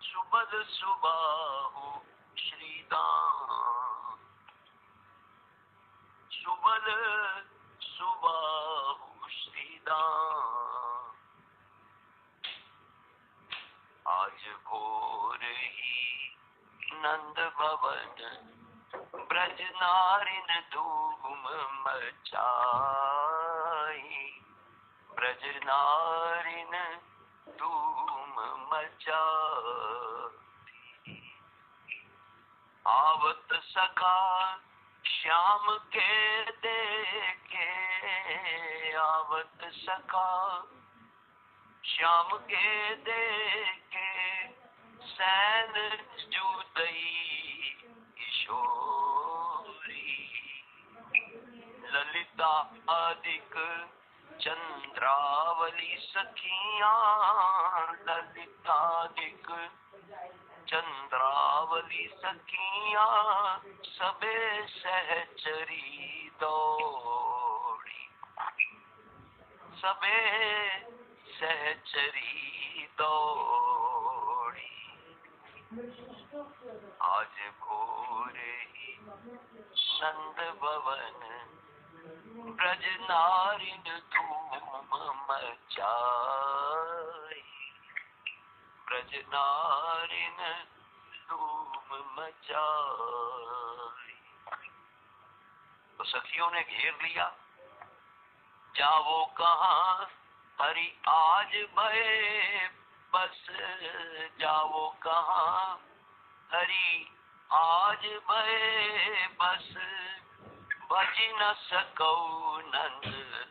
सुबद सुबाहु श्रीदाम, सुबद कल सुबाहु श्रीदाम। आज भोर ही नंद भवन ब्रज नारिन धूम मचाई। ब्रज नारिन धूम मचाई। आवत सखा श्याम के देखे। आवत सखा श्याम के देखे। सैन जुदई किशोरी। ललिता अधिक चंद्रावली सखियां। ललिताधिक चंद्रावली सखियां। सबे सहचरी दौड़ी। सबे सहचरी दौड़ी। आज भोर ही नंद भवन ब्रज नारिन धूम मचाई। ब्रज नारिन धूम मचाई। तो सखियों ने घेर लिया। जावो कहाँ हरि आज भये बस। जावो कहाँ हरि आज भये बस। भज न सको नंद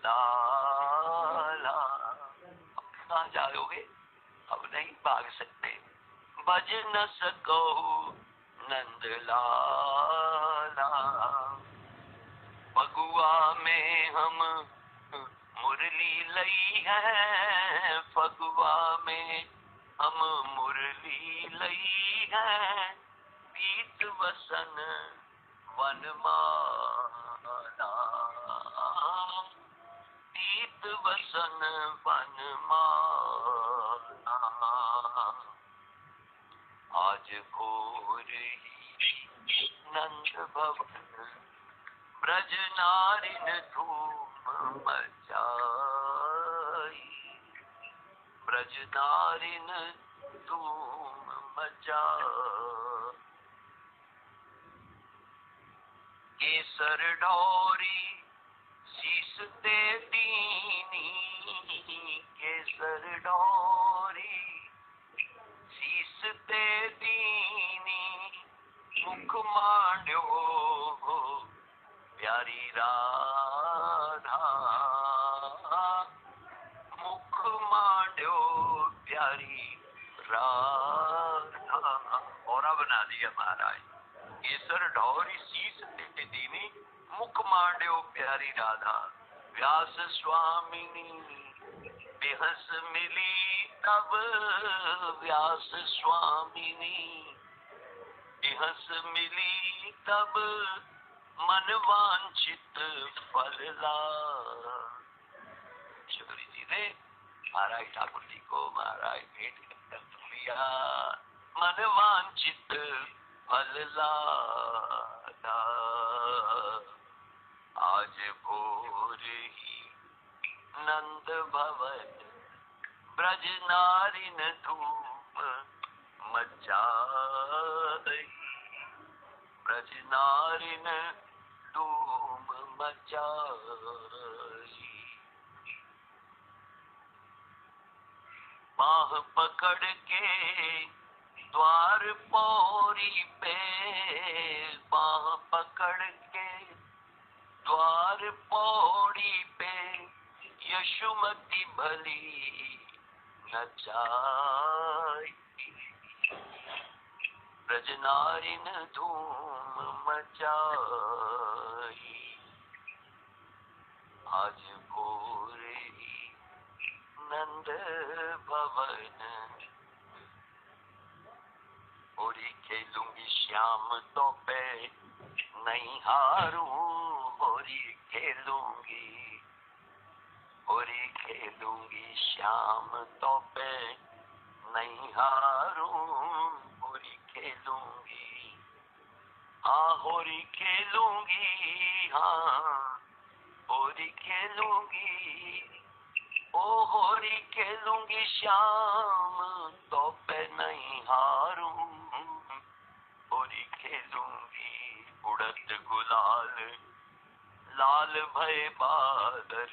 लाला। कहाँ जाओगे, अब नहीं भाग सकते। भज न सको नंद लाला। फगुआ में हम मुरली लई है। फगुआ में हम मुरली लई है। पीत वसन वनमाला। पीत वसन वनमाला। आज भोर ही नंद भवन ब्रज नारिन धूम मचाई। ब्रज नारिन धूम मचाई। केसर ढौरी शीस ते दीनी। केसर ढौरी शीस ते दीनी। मुख मांड्यो प्यारी राधा। मुख मांड्यो प्यारी राधा। और बना दिया महाराज। केसर ढौरी शीस ते दीनी। मुख मांड्यो प्यारी राधा। व्यास स्वामिनी बेहस मिली तब। व्यास स्वामिनी बेहस मिली तब। मन वांछित फल ला। शबरी जी ने महाराज ठाकुर जी को महाराज भेंट कर लिया। मन वांछित फल लादा। आज भोर ही नंद भवन ब्रज नारिन धूम मचाई। ब्रज नारिन धूम मचाई। बाह पकड़ के द्वार पौरी पे। बाह पकड़ के द्वार पौड़ी पे। यशुमती भली नचाई। ब्रज नारिन धूम मचाई। आज भोर ही नंद भवन होरी खेलूंगी श्याम तो पे नहीं हारू। होरी खेलूंगी। होरी खेलूंगी श्याम तो पे नहीं हारू। होरी खेलूंगी। हाँ होरी खेलूंगी। हाँ होरी खेलूंगी, ओ होरी खेलूंगी श्याम तो पे नहीं हारूं, होरी खेलूंगी उड़द गुलाल लाल भय बादल,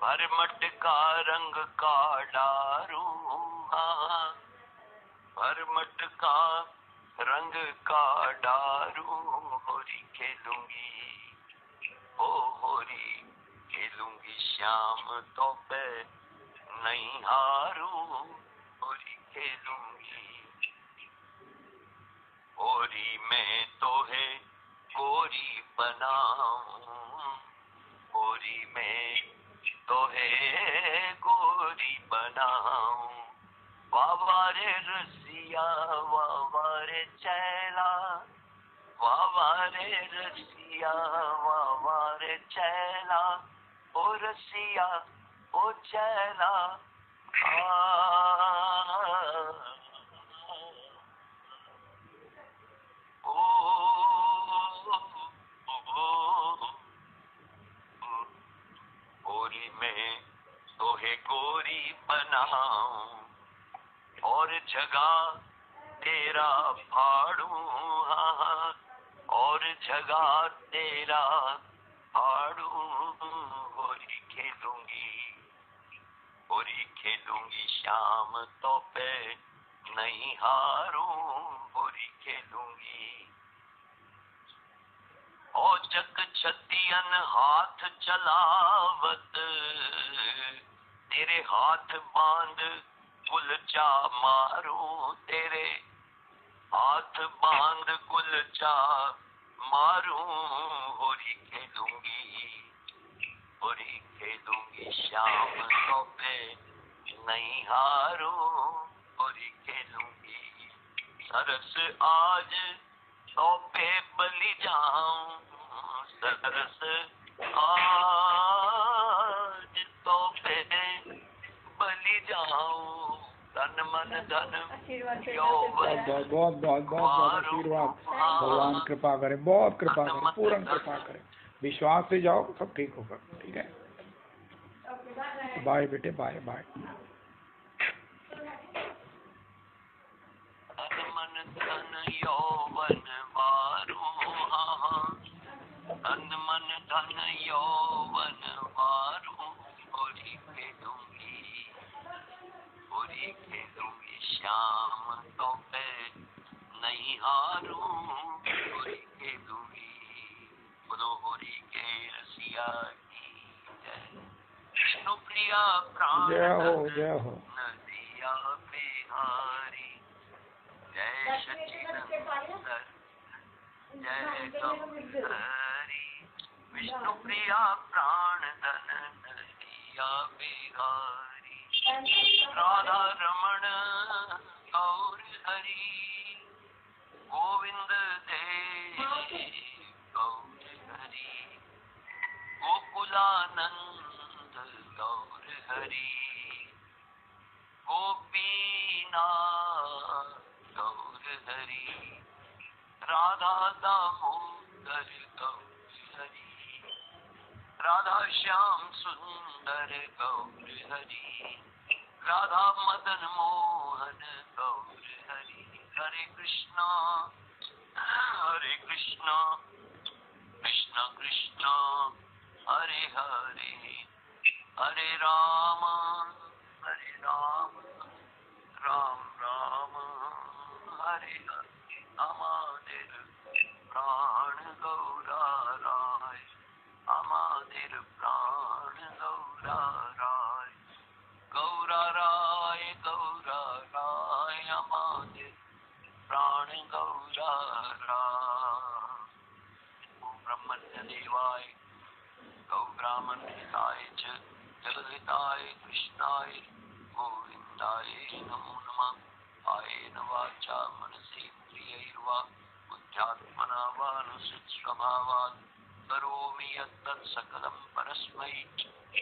भर मटका रंग का डारूं, भर मटका रंग का डारूं, होरी खेलूंगी, ओ होरी खेलूंगी श्याम तो पे नहीं हारूं, होरी खेलूंगी, होरी में तो है गोरी बनाऊं, होरी में तो है गोरी बनाऊं, वावारे रसिया वावारे चैला, वावारे रसिया वावारे चैला, ओ रसिया ओ चैला, गोरी में तो है गोरी बनाऊं, और जगह तेरा फाड़ूं, और जगह तेरा फाड़ूं, होरी खेलूंगी, होरी खेलूंगी श्याम तो पे नहीं हारूं, होरी खेलूंगी, ओ जग छतियन हाथ चलावत, तेरे हाथ बांध कुलचा मारूं, तेरे हाथ बांध कुलचा मारूं, होरी खेलूंगी, होरी खेलूंगी श्याम तो पे नहीं हारूं, होरी खेलूंगी, सरस आज तो पे बलि जाऊं, सरस आज तो पे बलि जाऊं, तन मन धन यौवन बहुत बहुत बहुत बहुत आशीर्वाद, भगवान कृपा करे, बहुत कृपा करे, पूर्ण कृपा करे, विश्वास से जाओ सब ठीक होगा, ठीक है। बाय बेटे, बाय बाय। तन मन धन यौवन मारूं, तन मन धन यौवन मारूं, होरी खेलूंगी, होरी खेलूंगी श्याम तो पे नहीं हारूं, होरी खेलूंगी, बोलो होरी के रसिया की जय, विष्णु प्रिया प्राण जय हो नदिया बिहारी, जय सच्चिदानंद जय गौरी, विष्णु प्रिया प्राण धन नदिया बिहारी, राधा रमण गौर हरि, गोविंद देव गौर हरि, गोकुलानंद गौर हरि, गोपीनाथ गौर हरि, राधा दामोदर गौर हरि, राधा श्याम सुंदर गौर हरि, राधा मदन मोहन गौर हरि, हरे कृष्णा कृष्ण कृष्ण हरे हरे, हरे राम राम राम हरे हरे, আমাদের प्राण गौरा राय, আমাদের प्राण गौरा राय, गौरा राय আমাদের प्राण गौरा राय, ओम ब्रह्मण्य देवाय गौग्रामन्विताय च जगद्हिताय कृष्णाय गोविन्दाय नमो नमः, कायेन वाचा मनसेन्द्रियैर्वा बुद्ध्यात्मना वानुसृत्स्वभावात् करोमि यत्तत् सकलं परस्मै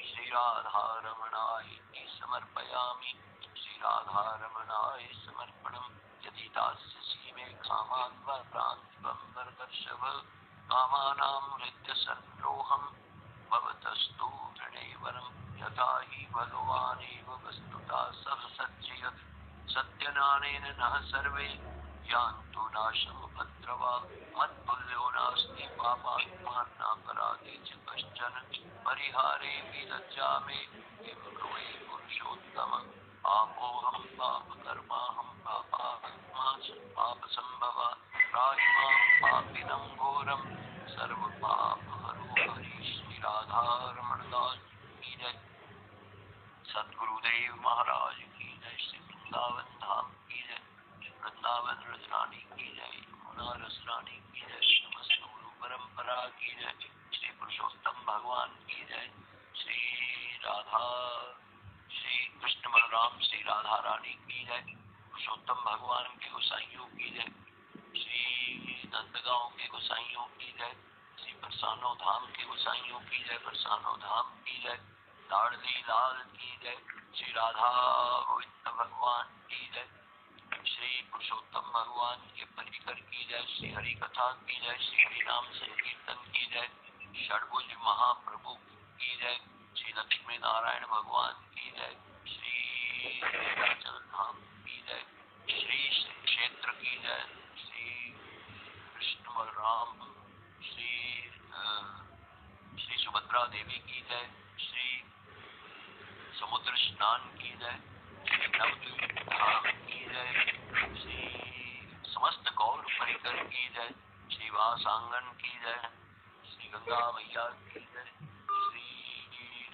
श्रीराधारमणाय समर्पयामि, श्रीराधारमणाय समर्पणम्, यदि दास्यसि मे कामान्वरान्तिकं वरदर्शव, कामानां हृद्यसंरोहं भवति मद्यनानेन नः सर्वे यान्तु नाशं भद्रवा मत्तुल्यो नास्ति पापात्मानापराधे च कश्चन परिहारे विलज्जामि किं ब्रुवे पुरुषोत्तम पापोऽहं पापकर्माहं पापात्मा पापसम्भवा राजमां पापिनं घोरं सर्वपापहरो हरि श्री राधारमण दास की जय। सद्गुरुदेव महाराज की जय। श्री वृंदावन धाम की जय। वृंदावन रजरानी की जय। यमुना रसरानी की जय। समस्त गुरु परंपरा की जय। श्री पुरुषोत्तम भगवान की जय। श्री राधा श्री कृष्ण बलराम श्री राधा रानी की जय। पुरुषोत्तम भगवान के गोसाइयों की जय। श्री नंदगांव के गोसाइयों की जय। श्री बरसानो धाम के गोसाइयों की जय। बरसानो धाम की जय। लाडली लाल की जय। श्री राधा गोविंद भगवान की जय। श्री पुरुषोत्तम भगवान के परिकर की जय। श्री हरि कथा की जय। श्री हरि नाम संकीर्तन की जय। षडभुज महाप्रभु की जय। श्री लक्ष्मी नारायण भगवान की जय। श्री नीलाचल धाम की जय। श्री क्षेत्र की जय। श्री कृष्ण बलराम श्री सुभद्रा देवी की जय। श्री समुद्र स्नान की जय। श्री नवद्वीप धाम की जय। श्री समस्त गौर परिकर की जय। श्री वासांगन की जय। श्री गंगा मैया की जय। श्री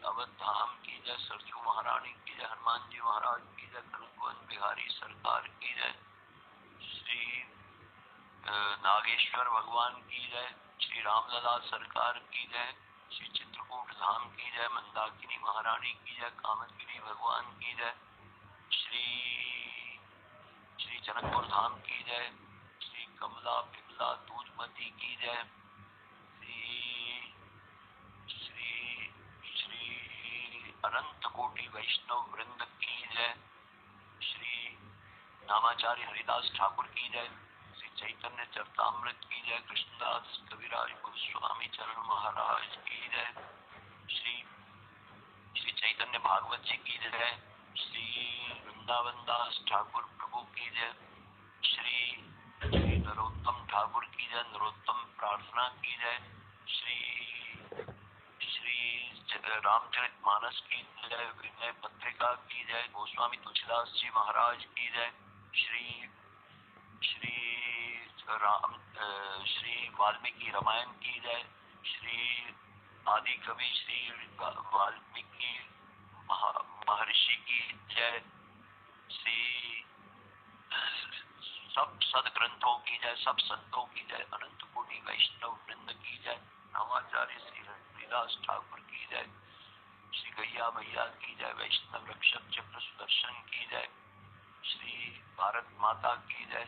अवध धाम की जय। सरजू महारानी की जय। हनुमान जी महाराज की जय। कनकवन बिहारी सरकार की जय। श्री नागेश्वर भगवान की जय। श्री रामलला सरकार की जय। श्री चित्रकूट धाम की जय। मंदाकिनी महारानी की जय। कामदगिरी भगवान की जय। श्री जनकपुर धाम की जय। श्री कमला बिमला दूधमती की जय। श्री श्री अनंत कोटि वैष्णव वृंद की जय। श्री नामाचार्य हरिदास ठाकुर की जय। श्री चैतन्य चरतामृत की जय। कृष्णदास कविराज गोस्वामी चरण महाराज की जय। श्री चैतन्य भागवत जी की जय। श्री वृंदावन दास ठाकुर प्रभु की जय। श्री नरोत्तम ठाकुर की जय। नरोत्तम प्रार्थना की जय। श्री रामचरित मानस की जय। विनय पत्रिका की जय। गोस्वामी तुलसीदास जी महाराज की जय। श्री वाल्मीकि रामायण की जय। श्री आदि कवि श्री वाल्मीकि महर्षि की जय। श्री सब सद ग्रंथों की जय। सब संतों की जय। अनंत कोटि वैष्णव वृंद की जय। नामाचार्य श्री हरिदास ठाकुर की जय। श्री गैया मैया की जय। वैष्णव रक्षक चक्र सुदर्शन की जय। श्री भारत माता की जय।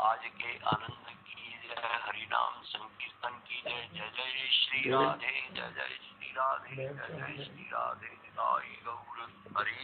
आज के आनंद की जय। हरिनाम संकीर्तन की जय। जय जय श्री राधे। जय जय श्री राधे। जय जय श्री राधे। आई गौर हरि।